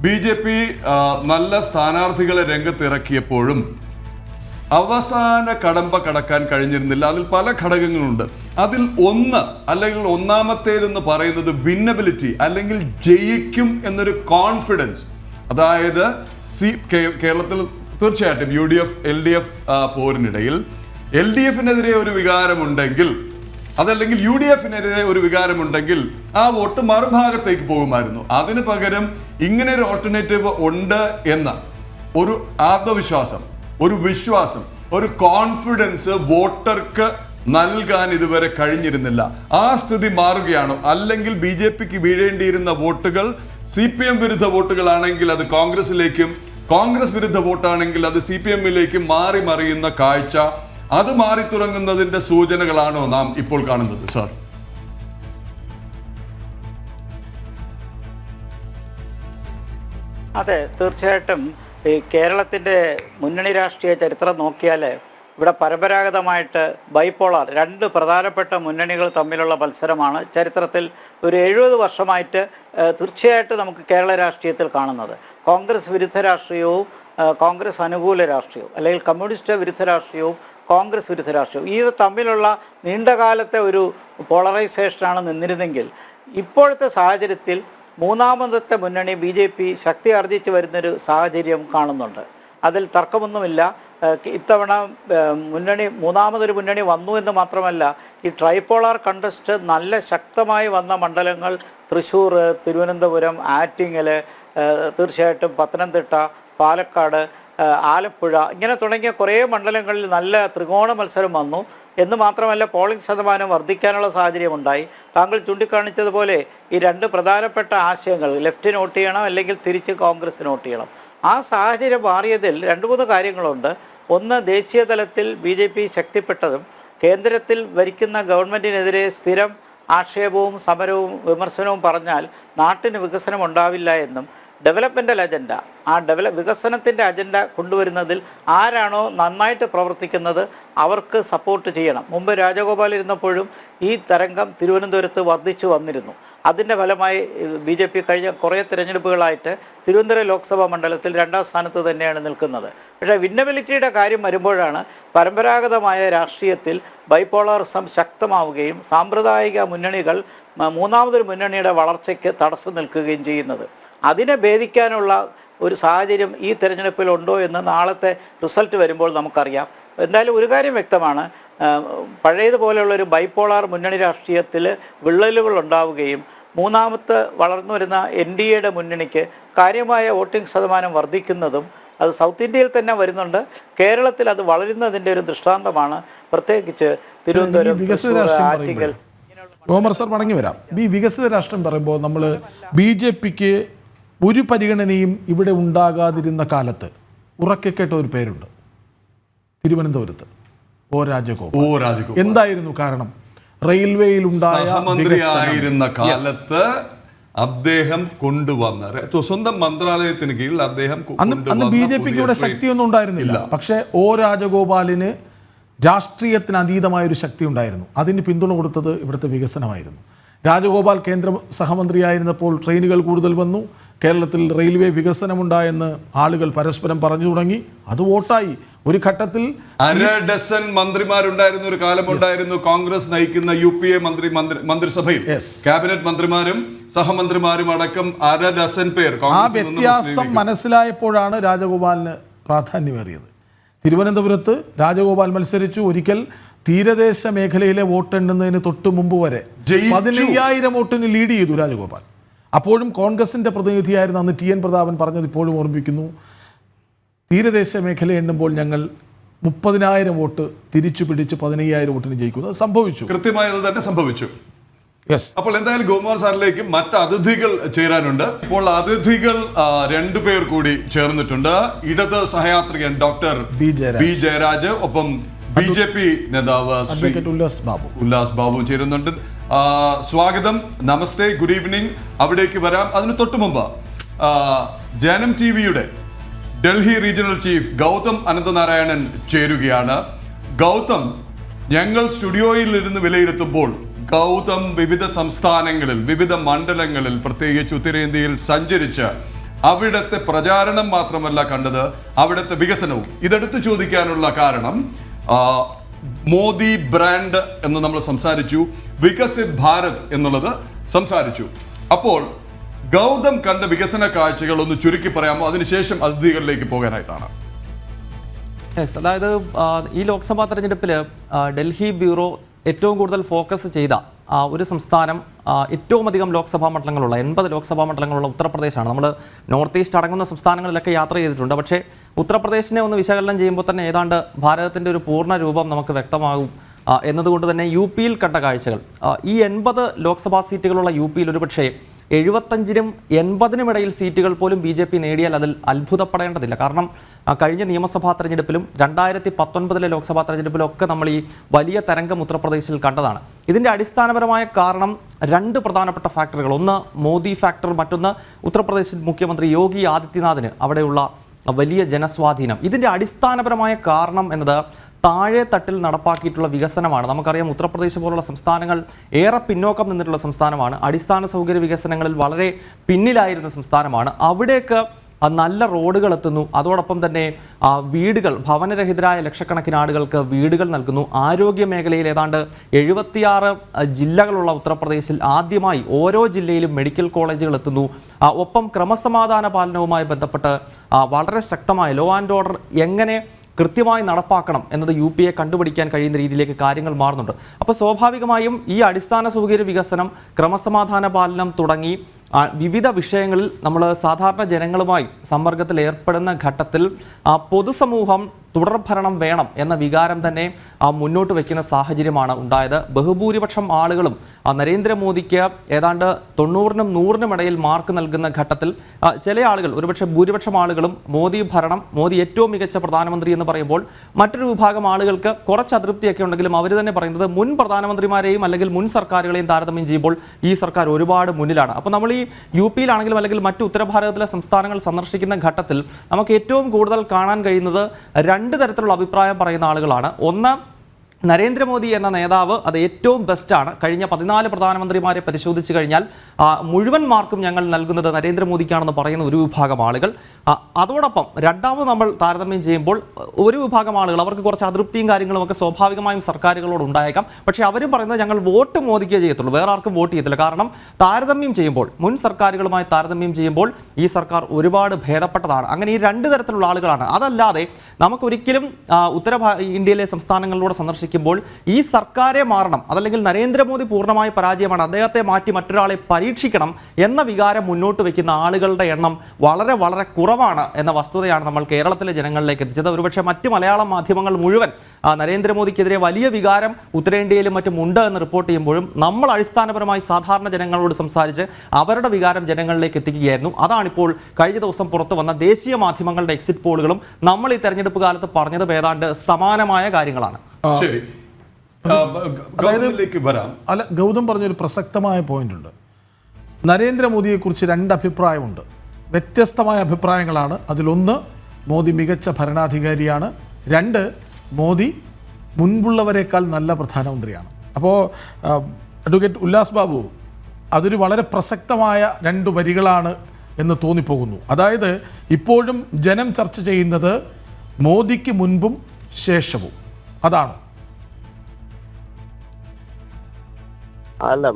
BJP നല്ല സ്ഥാനാർത്ഥികളെ രംഗത്തിറക്കിയപ്പോഴും അവസാന കടമ്പ കടക്കാൻ കഴിഞ്ഞിരുന്നില്ല. അതിൽ പല ഘടകങ്ങളുണ്ട്. അതിൽ ഒന്ന്, അല്ലെങ്കിൽ ഒന്നാമത്തേതെന്ന് പറയുന്നത് വിന്നബിലിറ്റി, അല്ലെങ്കിൽ ജയിക്കും എന്നൊരു കോൺഫിഡൻസ്. അതായത് കേരളത്തിൽ തീർച്ചയായിട്ടും UDF LDF പോരിനിടയിൽ LDF-നെതിരെ ഒരു വികാരമുണ്ടെങ്കിൽ, അതല്ലെങ്കിൽ UDF-നെതിരെ ഒരു വികാരമുണ്ടെങ്കിൽ ആ വോട്ട് മറുഭാഗത്തേക്ക് പോകുമായിരുന്നു. അതിന് പകരം ഇങ്ങനെ ഒരു ഓൾട്ടർനേറ്റീവ് ഉണ്ട് എന്ന ഒരു ആത്മവിശ്വാസം, ഒരു വിശ്വാസം, ഒരു കോൺഫിഡൻസ് വോട്ടർക്ക് നൽകാൻ ഇതുവരെ കഴിഞ്ഞിരുന്നില്ല. ആ സ്ഥിതി മാറുകയാണ്. അല്ലെങ്കിൽ BJPക്ക് വീഴേണ്ടിയിരുന്ന വോട്ടുകൾ CPM വിരുദ്ധ വോട്ടുകളാണെങ്കിൽ അത് കോൺഗ്രസിലേക്കും, കോൺഗ്രസ് വിരുദ്ധ വോട്ടാണെങ്കിൽ അത് CPM-ലേക്കും മാറി മറിയുന്ന കാഴ്ച, അത് മാറി തുടങ്ങുന്നതിന്റെ സൂചനകളാണോ നാം ഇപ്പോൾ കാണുന്നത് സാർ? അതെ, തീർച്ചയായിട്ടും. ഈ കേരളത്തിൻ്റെ മുന്നണി രാഷ്ട്രീയ ചരിത്രം നോക്കിയാൽ ഇവിടെ പരമ്പരാഗതമായിട്ട് ബൈപോളാർ, രണ്ട് പ്രധാനപ്പെട്ട മുന്നണികൾ തമ്മിലുള്ള മത്സരമാണ് ചരിത്രത്തിൽ ഒരു 70 വർഷമായിട്ട് തീർച്ചയായിട്ടും നമുക്ക് കേരള രാഷ്ട്രീയത്തിൽ കാണുന്നത്. കോൺഗ്രസ് വിരുദ്ധ രാഷ്ട്രീയവും കോൺഗ്രസ് അനുകൂല രാഷ്ട്രീയവും, അല്ലെങ്കിൽ കമ്മ്യൂണിസ്റ്റ് വിരുദ്ധ രാഷ്ട്രീയവും കോൺഗ്രസ് വിരുദ്ധ രാഷ്ട്രീയവും, ഈ തമ്മിലുള്ള നീണ്ടകാലത്തെ ഒരു പോളറൈസേഷനാണ് നിന്നിരുന്നെങ്കിൽ ഇപ്പോഴത്തെ സാഹചര്യത്തിൽ മൂന്നാമത്തെ മുന്നണി BJP ശക്തി ആർജിച്ച് വരുന്നൊരു സാഹചര്യം കാണുന്നുണ്ട്. അതിൽ തർക്കമൊന്നുമില്ല. ഇത്തവണ മൂന്നാമതൊരു മുന്നണി വന്നു എന്ന് മാത്രമല്ല, ഈ ട്രൈപോളാർ കണ്ടസ്റ്റ് നല്ല ശക്തമായി വന്ന മണ്ഡലങ്ങൾ തൃശ്ശൂർ, തിരുവനന്തപുരം, ആറ്റിങ്ങൽ, തീർച്ചയായിട്ടും പത്തനംതിട്ട, പാലക്കാട്, ആലപ്പുഴ ഇങ്ങനെ തുടങ്ങിയ കുറേ മണ്ഡലങ്ങളിൽ നല്ല ത്രികോണ മത്സരം വന്നു എന്ന് മാത്രമല്ല പോളിംഗ് ശതമാനം വർദ്ധിക്കാനുള്ള സാഹചര്യമുണ്ടായി. താങ്കൾ ചൂണ്ടിക്കാണിച്ചതുപോലെ ഈ രണ്ട് പ്രധാനപ്പെട്ട ആശയങ്ങൾ, ലെഫ്റ്റിന് വോട്ട് ചെയ്യണം അല്ലെങ്കിൽ തിരിച്ച് കോൺഗ്രസിന് വോട്ട് ചെയ്യണം, ആ സാഹചര്യം മാറിയതിൽ 2-3 കാര്യങ്ങളുണ്ട്. ഒന്ന്, ദേശീയ തലത്തിൽ BJP ശക്തിപ്പെട്ടതും കേന്ദ്രത്തിൽ ഭരിക്കുന്ന ഗവൺമെൻറ്റിനെതിരെ സ്ഥിരം ആക്ഷേപവും സമരവും വിമർശനവും പറഞ്ഞാൽ നാട്ടിന് വികസനം ഉണ്ടാവില്ല എന്നും ഡെവലപ്മെൻ്റൽ അജണ്ട, ആ വികസനത്തിൻ്റെ അജണ്ട കൊണ്ടുവരുന്നതിൽ ആരാണോ നന്നായിട്ട് പ്രവർത്തിക്കുന്നത് അവർക്ക് സപ്പോർട്ട് ചെയ്യണം. മുമ്പ് രാജഗോപാൽ ഇരുന്നപ്പോഴും ഈ തരംഗം തിരുവനന്തപുരത്ത് വർദ്ധിച്ചു വന്നിരുന്നു. അതിൻ്റെ ഫലമായി BJP കഴിഞ്ഞ കുറേ തിരഞ്ഞെടുപ്പുകളായിട്ട് തിരുവനന്തപുരം ലോക്സഭാ മണ്ഡലത്തിൽ 2ാം സ്ഥാനത്ത് തന്നെയാണ് നിൽക്കുന്നത്. പക്ഷേ വിന്നബിലിറ്റിയുടെ കാര്യം വരുമ്പോഴാണ് പരമ്പരാഗതമായ രാഷ്ട്രീയത്തിൽ ബൈപോളാറിസം ശക്തമാവുകയും സാമ്പ്രദായിക മുന്നണികൾ മൂന്നാമതൊരു മുന്നണിയുടെ വളർച്ചയ്ക്ക് തടസ്സം നിൽക്കുകയും ചെയ്യുന്നത്. അതിനെ ഭേദിക്കാനുള്ള ഒരു സാഹചര്യം ഈ തിരഞ്ഞെടുപ്പിൽ ഉണ്ടോ എന്ന് നാളത്തെ റിസൾട്ട് വരുമ്പോൾ നമുക്കറിയാം. എന്തായാലും ഒരു കാര്യം വ്യക്തമാണ്, പഴയതുപോലെയുള്ളൊരു ബൈപോളാർ മുന്നണി രാഷ്ട്രീയത്തിൽ വിള്ളലുകൾ ഉണ്ടാവുകയും മൂന്നാമത്തെ വളർന്നു വരുന്ന NDAയുടെ മുന്നണിക്ക് കാര്യമായ വോട്ടിംഗ് ശതമാനം വർദ്ധിക്കുന്നതും അത് സൗത്ത് ഇന്ത്യയിൽ തന്നെ വരുന്നുണ്ട്. കേരളത്തിൽ അത് വളരുന്നതിൻ്റെ ഒരു ദൃഷ്ടാന്തമാണ്. പ്രത്യേകിച്ച് തിരുവനന്തപുരം, ആറ്റിങ്ങൽ. ഓമർ സർ മടങ്ങി വരാം. ഈ വികസിത രാഷ്ട്രം പറയുമ്പോൾ നമ്മൾ BJPക്ക് ഒരു പരിഗണനയും ഇവിടെ ഉണ്ടാകാതിരുന്ന കാലത്ത് ഉറക്കെ കേട്ട ഒരു പേരുണ്ട്, തിരുവനന്തപുരത്ത് O. രാജഗോപാൽ. എന്തായിരുന്നു കാരണം? റെയിൽവേയിൽ സഹമന്ത്രിയായിരുന്ന കാലത്ത് അദ്ദേഹം കൊണ്ടുവന്ന സ്വന്തം മന്ത്രാലയത്തിന് കീഴിൽ അദ്ദേഹം അന്ന് BJPക്ക് ഇവിടെ ശക്തിയൊന്നും ഉണ്ടായിരുന്നില്ല. പക്ഷേ O. രാജഗോപാലിന് രാഷ്ട്രീയത്തിന് അതീതമായൊരു ശക്തി ഉണ്ടായിരുന്നു. അതിന് പിന്തുണ കൊടുത്തത് ഇവിടുത്തെ വികസനമായിരുന്നു. രാജഗോപാൽ കേന്ദ്ര സഹമന്ത്രിയായിരുന്നപ്പോൾ ട്രെയിനുകൾ കൂടുതൽ വന്നു, കേരളത്തിൽ റെയിൽവേ വികസനമുണ്ടായെന്ന് ആളുകൾ പരസ്പരം പറഞ്ഞു തുടങ്ങി. അത് വോട്ടായി. ഒരു ഘട്ടത്തിൽ 1/2 മന്ത്രിമാരുണ്ടായിരുന്ന ഒരു കാലമുണ്ടായിരുന്നു കോൺഗ്രസ് നയിക്കുന്ന UPA മന്ത്രിസഭയിൽ. ക്യാബിനറ്റ് മന്ത്രിമാരും സഹമന്ത്രിമാരും അടക്കം 1/2 പേർ. ആ വ്യത്യാസം മനസ്സിലായപ്പോഴാണ് രാജഗോപാലിന് പ്രാധാന്യമേറിയത്. തിരുവനന്തപുരത്ത് രാജഗോപാൽ മത്സരിച്ചു. ഒരിക്കൽ തീരദേശ മേഖലയിലെ വോട്ടെണ്ണുന്നതിന് തൊട്ട് മുമ്പ് വരെ 15,000 വോട്ടിന് ലീഡ് ചെയ്തു രാജഗോപാൽ. അപ്പോഴും കോൺഗ്രസിൻ്റെ പ്രതിനിധിയായിരുന്ന അന്ന് TN പ്രതാപൻ പറഞ്ഞത് ഇപ്പോഴും ഓർമ്മിപ്പിക്കുന്നു, തീരദേശ മേഖല എണ്ണുമ്പോൾ ഞങ്ങൾ 30,000 വോട്ട് തിരിച്ചു പിടിച്ച് 15,000 വോട്ടിന് ജയിക്കുന്നത് സംഭവിച്ചു. കൃത്യമായി അത് തന്നെ സംഭവിച്ചു. അപ്പോൾ എന്തായാലും ഗോകുമാർ സാറിലേക്ക് മറ്റ് അതിഥികൾ ചേരാനുണ്ട്. ഇപ്പോൾ അതിഥികൾ 2 പേർ കൂടി ചേർന്നിട്ടുണ്ട്. ഇടത് സഹയാത്രികൻ ഡോക്ടർ B. ജയരാജ്, ഒപ്പം BJP നേതാവ് ഉല്ലാസ് ബാബു ചേരുന്നുണ്ട്. സ്വാഗതം, നമസ്തേ, ഗുഡ് ഈവനിങ്. അവിടേക്ക് വരാം. അതിന് തൊട്ട് മുമ്പ് ജനം TVയുടെ ഡൽഹി റീജിയണൽ ചീഫ് ഗൗതം അനന്തനാരായണൻ ചേരുകയാണ്. ഗൗതം, ഞങ്ങൾ സ്റ്റുഡിയോയിൽ ഇരുന്ന് വിലയിരുത്തുമ്പോൾ ഗൗതം വിവിധ സംസ്ഥാനങ്ങളിൽ, വിവിധ മണ്ഡലങ്ങളിൽ, പ്രത്യേകിച്ച് ഉത്തരേന്ത്യയിൽ സഞ്ചരിച്ച് അവിടുത്തെ പ്രചാരണം മാത്രമല്ല കണ്ടത്, അവിടുത്തെ വികസനവും. ഇതെടുത്ത് ചോദിക്കാനുള്ള കാരണം, മോദി ബ്രാൻഡ് എന്ന് നമ്മൾ സംസാരിച്ചു, വികസിത് ഭാരത് എന്നുള്ളത് സംസാരിച്ചു. അപ്പോൾ ഗൗതം കണ്ട വികസന കാഴ്ചകൾ ഒന്ന് ചുരുക്കി പറയാമോ? അതിനുശേഷം അതിഥികളിലേക്ക് പോകാനായിട്ടാണ്. അതായത് ഈ ലോക്സഭാ തെരഞ്ഞെടുപ്പിൽ ഡൽഹി ബ്യൂറോ ഏറ്റവും കൂടുതൽ ഫോക്കസ് ചെയ്ത ഒരു സംസ്ഥാനം, ഏറ്റവും അധികം ലോക്സഭാ മണ്ഡലങ്ങളുള്ള 80 ലോക്സഭാ മണ്ഡലങ്ങളുള്ള ഉത്തർപ്രദേശാണ്. നമ്മൾ നോർത്ത് ഈസ്റ്റ് അടങ്ങുന്ന സംസ്ഥാനങ്ങളിലൊക്കെ യാത്ര ചെയ്തിട്ടുണ്ട്. പക്ഷേ ഉത്തർപ്രദേശിനെ ഒന്ന് വിശകലനം ചെയ്യുമ്പോൾ തന്നെ ഏതാണ്ട് ഭാരതത്തിൻ്റെ ഒരു പൂർണ്ണ രൂപം നമുക്ക് വ്യക്തമാകും എന്നതുകൊണ്ട് തന്നെ UPയിൽ കണ്ട കാഴ്ചകൾ, ഈ 80 ലോക്സഭാ സീറ്റുകളുള്ള UPയിൽ ഒരുപക്ഷേ 75-നും 80-നും ഇടയിൽ സീറ്റുകൾ പോലും BJP നേടിയാൽ അതിൽ അത്ഭുതപ്പെടേണ്ടതില്ല. കാരണം കഴിഞ്ഞ നിയമസഭാ തെരഞ്ഞെടുപ്പിലും 2019 ലോക്സഭാ തെരഞ്ഞെടുപ്പിലൊക്കെ നമ്മൾ ഈ വലിയ തരംഗം ഉത്തർപ്രദേശിൽ കണ്ടതാണ്. ഇതിൻ്റെ അടിസ്ഥാനപരമായ കാരണം 2 പ്രധാനപ്പെട്ട ഫാക്ടറുകൾ. ഒന്ന് മോദി ഫാക്ടർ, മറ്റൊന്ന് ഉത്തർപ്രദേശിൽ മുഖ്യമന്ത്രി യോഗി ആദിത്യനാഥിന് അവിടെയുള്ള വലിയ ജനസ്വാധീനം. ഇതിൻ്റെ അടിസ്ഥാനപരമായ കാരണം എന്നത് താഴെ തട്ടിൽ നടപ്പാക്കിയിട്ടുള്ള വികസനമാണ്. നമുക്കറിയാം ഉത്തർപ്രദേശ് പോലുള്ള സംസ്ഥാനങ്ങൾ ഏറെ പിന്നോക്കം നിന്നിട്ടുള്ള സംസ്ഥാനമാണ്. അടിസ്ഥാന സൗകര്യ വികസനങ്ങളിൽ വളരെ പിന്നിലായിരുന്ന സംസ്ഥാനമാണ്. അവിടേക്ക് നല്ല റോഡുകൾ എത്തുന്നു. അതോടൊപ്പം തന്നെ വീടുകൾ, ഭവനരഹിതരായ ലക്ഷക്കണക്കിന് ആളുകൾക്ക് വീടുകൾ നൽകുന്നു. ആരോഗ്യ മേഖലയിൽ ഏതാണ്ട് 76 ജില്ലകളുള്ള ഉത്തർപ്രദേശിൽ ആദ്യമായി ഓരോ ജില്ലയിലും മെഡിക്കൽ കോളേജുകൾ എത്തുന്നു. ഒപ്പം ക്രമസമാധാന പാലനവുമായി ബന്ധപ്പെട്ട് വളരെ ശക്തമായ ലോ ആൻഡ് ഓർഡർ എങ്ങനെ കൃത്യമായി നടപ്പാക്കണം എന്നത് UPയെ കണ്ടുപിടിക്കാൻ കഴിയുന്ന രീതിയിലേക്ക് കാര്യങ്ങൾ മാറുന്നുണ്ട്. അപ്പോൾ സ്വാഭാവികമായും ഈ അടിസ്ഥാന സൗകര്യ വികസനം, ക്രമസമാധാന പാലനം തുടങ്ങി വിവിധ വിഷയങ്ങളിൽ നമ്മൾ സാധാരണ ജനങ്ങളുമായി സമ്പർക്കത്തിൽ ഏർപ്പെടുന്ന ഘട്ടത്തിൽ പൊതുസമൂഹം തുടർഭരണം വേണം എന്ന വികാരം തന്നെ മുന്നോട്ട് വയ്ക്കുന്ന സാഹചര്യമാണ് ഉണ്ടായത്. ബഹുഭൂരിപക്ഷം ആളുകളും നരേന്ദ്രമോദിക്ക് ഏതാണ്ട് 90-നും 100-നും ഇടയിൽ മാർക്ക് നൽകുന്ന ഘട്ടത്തിൽ ചില ആളുകൾ, ഒരുപക്ഷെ ഭൂരിപക്ഷം ആളുകളും മോദി ഭരണം, മോദി ഏറ്റവും മികച്ച പ്രധാനമന്ത്രി എന്ന് പറയുമ്പോൾ മറ്റൊരു വിഭാഗം ആളുകൾക്ക് കുറച്ച് അതൃപ്തിയൊക്കെ ഉണ്ടെങ്കിലും അവർ തന്നെ പറയുന്നത് മുൻ പ്രധാനമന്ത്രിമാരെയും അല്ലെങ്കിൽ മുൻ സർക്കാരുകളെയും താരതമ്യം ചെയ്യുമ്പോൾ ഈ സർക്കാർ ഒരുപാട് മുന്നിലാണ്. അപ്പോൾ നമ്മൾ ഈ UPയിലാണെങ്കിലും അല്ലെങ്കിൽ മറ്റു ഉത്തരഭാരതത്തിലെ സംസ്ഥാനങ്ങൾ സന്ദർശിക്കുന്ന ഘട്ടത്തിൽ നമുക്ക് ഏറ്റവും കൂടുതൽ കാണാൻ കഴിയുന്നത് രണ്ട് തരത്തിലുള്ള അഭിപ്രായം പറയുന്ന ആളുകളാണ്. ഒന്ന്, നരേന്ദ്രമോദി എന്ന നേതാവ് അത് ഏറ്റവും ബെസ്റ്റാണ്. കഴിഞ്ഞ 14 പ്രധാനമന്ത്രിമാരെ പരിശോധിച്ച് കഴിഞ്ഞാൽ മുഴുവൻ മാർക്കും ഞങ്ങൾ നൽകുന്നത് നരേന്ദ്രമോദിക്കാണെന്ന് പറയുന്ന ഒരു വിഭാഗം ആളുകൾ. അതോടൊപ്പം രണ്ടാമത് നമ്മൾ താരതമ്യം ചെയ്യുമ്പോൾ ഒരു വിഭാഗം ആളുകൾ, അവർക്ക് കുറച്ച് അതൃപ്തിയും കാര്യങ്ങളും ഒക്കെ സ്വാഭാവികമായും സർക്കാരുകളോട് ഉണ്ടായേക്കാം. പക്ഷേ അവരും പറയുന്നത് ഞങ്ങൾ വോട്ട് മോദിക്കേ ചെയ്യത്തുള്ളൂ, വേറെ ആർക്കും വോട്ട് ചെയ്യത്തില്ല. കാരണം താരതമ്യം ചെയ്യുമ്പോൾ, മുൻ സർക്കാരുകളുമായി താരതമ്യം ചെയ്യുമ്പോൾ ഈ സർക്കാർ ഒരുപാട് ഭേദപ്പെട്ടതാണ്. അങ്ങനെ ഈ രണ്ട് തരത്തിലുള്ള ആളുകളാണ്. അതല്ലാതെ നമുക്കൊരിക്കലും ഇന്ത്യയിലെ സംസ്ഥാനങ്ങളിലൂടെ സന്ദർശിക്കുമ്പോൾ ഈ സർക്കാരെ മാറണം, അതല്ലെങ്കിൽ നരേന്ദ്രമോദി പൂർണ്ണമായ പരാജയമാണ്, അദ്ദേഹത്തെ മാറ്റി മറ്റൊരാളെ പരീക്ഷിക്കണം എന്ന വികാരം മുന്നോട്ട് വയ്ക്കുന്ന ആളുകളുടെ എണ്ണം വളരെ വളരെ കുറവാണ് എന്ന വസ്തുതയാണ് നമ്മൾ കേരളത്തിലെ ജനങ്ങളിലേക്ക് എത്തിച്ചത്. ഒരുപക്ഷെ മറ്റ് മലയാള മാധ്യമങ്ങൾ മുഴുവൻ നരേന്ദ്രമോദിക്കെതിരെ വലിയ വികാരം ഉത്തരേന്ത്യയിലും മറ്റും ഉണ്ട് എന്ന് റിപ്പോർട്ട് ചെയ്യുമ്പോഴും നമ്മൾ അടിസ്ഥാനപരമായി സാധാരണ ജനങ്ങളോട് സംസാരിച്ച് അവരുടെ വികാരം ജനങ്ങളിലേക്ക് എത്തിക്കുകയായിരുന്നു. അതാണിപ്പോൾ കഴിഞ്ഞ ദിവസം പുറത്തു വന്ന ദേശീയ മാധ്യമങ്ങളുടെ എക്സിറ്റ് പോളുകളും നമ്മൾ ഈ തെരഞ്ഞെടുപ്പ് കാലത്ത് പറഞ്ഞതും ഏതാണ്ട് സമാനമായ കാര്യങ്ങളാണ്. ശരി, അല്ല, ഗൗതം പറഞ്ഞൊരു പ്രസക്തമായ പോയിന്റ് ഉണ്ട്. നരേന്ദ്രമോദിയെക്കുറിച്ച് രണ്ട് അഭിപ്രായമുണ്ട്, വ്യത്യസ്തമായ അഭിപ്രായങ്ങളാണ്. അതിലൊന്ന്, മോദി മികച്ച ഭരണാധികാരിയാണ്. രണ്ട്, മോദി മുൻപുള്ളവരെക്കാൾ നല്ല പ്രധാനമന്ത്രിയാണ്. അപ്പോൾ അഡ്വക്കേറ്റ് ഉല്ലാസ് ബാബു, അതൊരു വളരെ പ്രസക്തമായ രണ്ട് വരികളാണ് എന്ന് തോന്നിപ്പോകുന്നു. അതായത് ഇപ്പോഴും ജനം ചർച്ച ചെയ്യുന്നത് മോദിക്ക് മുൻപും ശേഷവും, അതാണ്. അല്ല,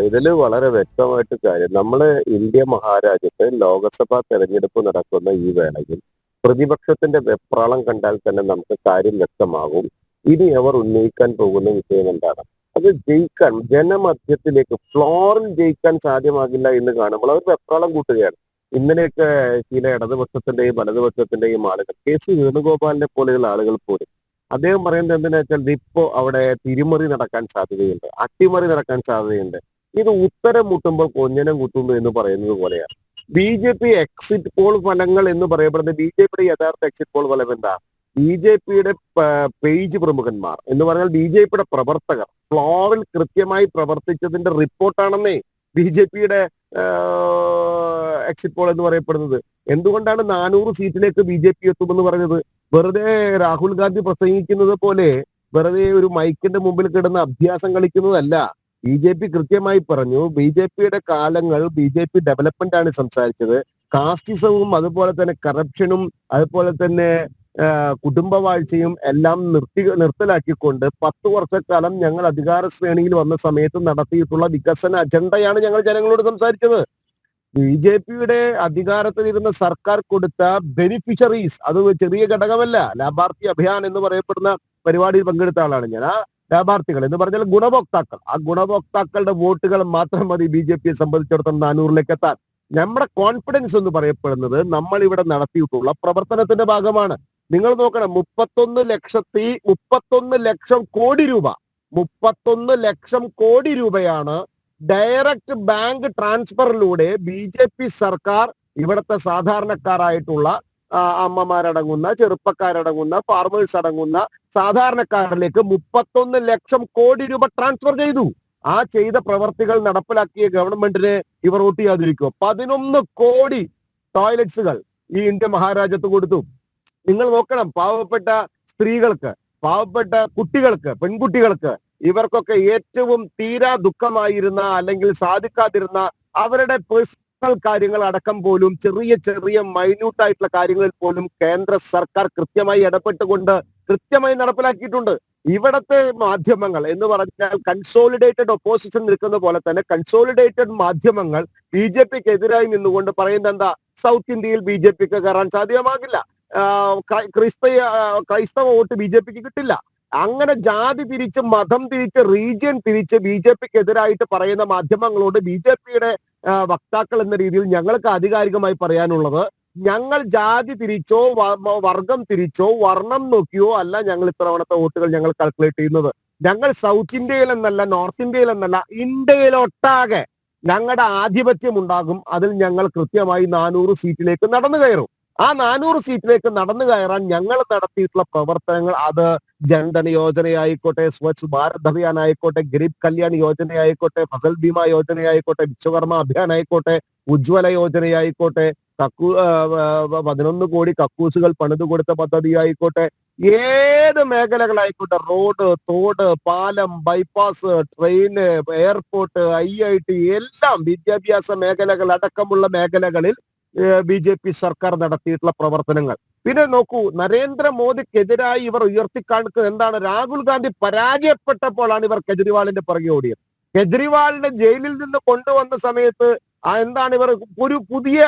ഇതില് വളരെ വ്യക്തമായിട്ട് കാര്യം, നമ്മള് ഇന്ത്യ മഹാരാജ്യത്ത് ലോക്സഭാ തെരഞ്ഞെടുപ്പ് നടക്കുന്ന ഈ വേളയിൽ പ്രതിപക്ഷത്തിന്റെ വെപ്രാളം കണ്ടാൽ തന്നെ നമുക്ക് കാര്യം വ്യക്തമാകും. ഇനി അവർ ഉന്നയിക്കാൻ പോകുന്ന വിഷയം എന്താണ്, അത് ജയിക്കാൻ, ജനമധ്യത്തിലേക്ക് ഫ്ലോറിൽ ജയിക്കാൻ സാധ്യമാകില്ല എന്ന് കാണുമ്പോൾ അവർ വെപ്രാളം കൂട്ടുകയാണ്. ഇന്നലെയൊക്കെ ചില ഇടതുപക്ഷത്തിന്റെയും വലതുപക്ഷത്തിന്റെയും ആളുകൾ, KC വേണുഗോപാലിനെ പോലെയുള്ള ആളുകൾ പോലും, അദ്ദേഹം പറയുന്നത് എന്തിനാ വെച്ചാൽ ഇപ്പോ അവിടെ തിരിമറി നടക്കാൻ സാധ്യതയുണ്ട്, അട്ടിമറി നടക്കാൻ സാധ്യതയുണ്ട്. ഇത് ഉത്തരം മുട്ടുമ്പോൾ കൊഞ്ഞനം കുത്തുന്നു എന്ന് പറയുന്നത് പോലെയാണ്. BJP എക്സിറ്റ് പോൾ ഫലങ്ങൾ എന്ന് പറയപ്പെടുന്നത്, BJPയുടെ യഥാർത്ഥ എക്സിറ്റ് പോൾ ഫലം എന്താ? BJPയുടെ പേജ് പ്രമുഖന്മാർ എന്ന് പറഞ്ഞാൽ BJPയുടെ പ്രവർത്തകർ ഫ്ലോറിൽ കൃത്യമായി പ്രവർത്തിച്ചതിന്റെ റിപ്പോർട്ടാണെന്നേ BJPയുടെ എക്സിറ്റ് പോൾ എന്ന് പറയപ്പെടുന്നത്. എന്തുകൊണ്ടാണ് 400 സീറ്റിലേക്ക് BJP എത്തുമെന്ന് പറഞ്ഞത്? വെറുതെ രാഹുൽ ഗാന്ധി പ്രസംഗിക്കുന്നത് പോലെ വെറുതെ ഒരു മൈക്കിന്റെ മുമ്പിൽ കിടന്ന് അഭ്യാസം കളിക്കുന്നതല്ല. BJP കൃത്യമായി പറഞ്ഞു, BJPയുടെ കാലങ്ങൾ BJP ഡെവലപ്മെന്റ് ആണ് സംസാരിച്ചത്. കാസ്റ്റിസവും അതുപോലെ തന്നെ കറപ്ഷനും അതുപോലെ തന്നെ കുടുംബവാഴ്ചയും എല്ലാം നിർത്തലാക്കിക്കൊണ്ട് 10 വർഷക്കാലം ഞങ്ങൾ അധികാര ശ്രേണിയിൽ വന്ന സമയത്ത് നടത്തിയിട്ടുള്ള വികസന അജണ്ടയാണ് ഞങ്ങൾ ജനങ്ങളോട് സംസാരിച്ചത്. BJPയുടെ അധികാരത്തിലിരുന്ന സർക്കാർ കൊടുത്ത ബെനിഫിഷ്യറീസ്, അത് ചെറിയ ഘടകമല്ല. ലാഭാർത്ഥി അഭിയാൻ എന്ന് പറയപ്പെടുന്ന പരിപാടിയിൽ പങ്കെടുത്ത ആളാണ് ഞാൻ. ആ ലാഭാർത്ഥികൾ എന്ന് പറഞ്ഞാൽ ഗുണഭോക്താക്കൾ, ആ ഗുണഭോക്താക്കളുടെ വോട്ടുകൾ മാത്രം മതി BJPയെ സംബന്ധിച്ചിടത്തോളം 400ലേക്ക് എത്താൻ. നമ്മുടെ കോൺഫിഡൻസ് എന്ന് പറയപ്പെടുന്നത് നമ്മൾ ഇവിടെ നടത്തിയിട്ടുള്ള പ്രവർത്തനത്തിന്റെ ഭാഗമാണ്. നിങ്ങൾ നോക്കണം, 31 ലക്ഷം കോടി രൂപ, 31 ലക്ഷം കോടി രൂപയാണ് ഡയറക്റ്റ് ബാങ്ക് ട്രാൻസ്ഫറിലൂടെ BJP സർക്കാർ ഇവിടുത്തെ സാധാരണക്കാരായിട്ടുള്ള അമ്മമാരടങ്ങുന്ന, ചെറുപ്പക്കാരടങ്ങുന്ന, ഫാർമേഴ്സ് അടങ്ങുന്ന സാധാരണക്കാരിലേക്ക് 31 ലക്ഷം കോടി രൂപ ട്രാൻസ്ഫർ ചെയ്തു. ആ ചെയ്ത പ്രവർത്തികൾ നടപ്പിലാക്കിയ ഗവൺമെന്റിനെ ഇവർ വോട്ട് ചെയ്യാതിരിക്കുമോ? 11 കോടി ടോയ്ലറ്റ്സുകൾ ഈ ഇന്ത്യ മഹാരാജ്യത്ത് കൊടുത്തു. നിങ്ങൾ നോക്കണം, പാവപ്പെട്ട സ്ത്രീകൾക്ക്, പാവപ്പെട്ട കുട്ടികൾക്ക്, പെൺകുട്ടികൾക്ക്, ഇവർക്കൊക്കെ ഏറ്റവും തീരാ ദുഃഖമായിരുന്ന അല്ലെങ്കിൽ സാധിക്കാതിരുന്ന അവരുടെ കാര്യങ്ങൾ അടക്കം പോലും ചെറിയ ചെറിയ മൈന്യൂട്ട് ആയിട്ടുള്ള കാര്യങ്ങളിൽ പോലും കേന്ദ്ര സർക്കാർ കൃത്യമായി ഇടപെട്ടുകൊണ്ട് കൃത്യമായി നടപ്പിലാക്കിയിട്ടുണ്ട്. ഇവിടത്തെ മാധ്യമങ്ങൾ എന്ന് പറഞ്ഞാൽ കൺസോളിഡേറ്റഡ് ഒപ്പോസിഷൻ നിൽക്കുന്ന പോലെ തന്നെ കൺസോളിഡേറ്റഡ് മാധ്യമങ്ങൾ ബി ജെ പിക്ക് എതിരായി നിന്നുകൊണ്ട് പറയുന്നത് എന്താ, സൗത്ത് ഇന്ത്യയിൽ ബി ജെ പിക്ക് കയറാൻ സാധ്യമാകില്ല, ക്രൈസ്തവ വോട്ട് ബി ജെ പിക്ക് കിട്ടില്ല. അങ്ങനെ ജാതി തിരിച്ച് മതം തിരിച്ച് റീജിയൻ തിരിച്ച് ബി ജെ പിക്ക് എതിരായിട്ട് പറയുന്ന മാധ്യമങ്ങളോട് ബി ജെ പിയുടെ വക്താക്കൾ എന്ന രീതിയിൽ ഞങ്ങൾക്ക് ആധികാരികമായി പറയാനുള്ളത്, ഞങ്ങൾ ജാതി തിരിച്ചോ വർഗം തിരിച്ചോ വർണ്ണം നോക്കിയോ അല്ല ഞങ്ങൾ ഇത്തവണത്തെ വോട്ടുകൾ ഞങ്ങൾ കാൽക്കുലേറ്റ് ചെയ്യുന്നത്. ഞങ്ങൾ സൗത്ത് ഇന്ത്യയിൽ എന്നല്ല, നോർത്ത് ഇന്ത്യയിൽ എന്നല്ല, ഇന്ത്യയിലൊട്ടാകെ ഞങ്ങളുടെ ആധിപത്യം ഉണ്ടാകും. അതിൽ ഞങ്ങൾ കൃത്യമായി 400 സീറ്റിലേക്ക് നടന്നു കയറും. ആ 400 സീറ്റിലേക്ക് നടന്നു കയറാൻ ഞങ്ങൾ നടത്തിയിട്ടുള്ള പ്രവർത്തനങ്ങൾ, അത് ജൻധൻ യോജനയായിക്കോട്ടെ, സ്വച്ഛ് ഭാരത് അഭിയാൻ ആയിക്കോട്ടെ, ഗരീബ് കല്യാൺ യോജനയായിക്കോട്ടെ, ഫസൽ ബീമ യോജനയായിക്കോട്ടെ, വിശ്വകർമ്മ അഭിയാൻ ആയിക്കോട്ടെ, ഉജ്ജ്വല യോജനയായിക്കോട്ടെ, 11 കോടി കക്കൂസുകൾ പണിതു കൊടുത്ത പദ്ധതി ആയിക്കോട്ടെ, ഏത് മേഖലകളായിക്കോട്ടെ, റോഡ്, തോട്, പാലം, ബൈപ്പാസ്, ട്രെയിന്, എയർപോർട്ട്, IIT എല്ലാം വിദ്യാഭ്യാസ മേഖലകൾ അടക്കമുള്ള മേഖലകളിൽ ബി ജെ പി സർക്കാർ നടത്തിയിട്ടുള്ള പ്രവർത്തനങ്ങൾ. പിന്നെ നോക്കൂ, നരേന്ദ്രമോദിക്കെതിരായി ഇവർ ഉയർത്തിക്കാണിക്കുന്നത് എന്താണ്? രാഹുൽ ഗാന്ധി പരാജയപ്പെട്ടപ്പോഴാണ് ഇവർ കെജ്രിവാളിന്റെ പുറകെ ഓടിയത്. കെജ്രിവാളിനെ ജയിലിൽ നിന്ന് കൊണ്ടുവന്ന സമയത്ത് എന്താണ് ഇവർ ഒരു പുതിയ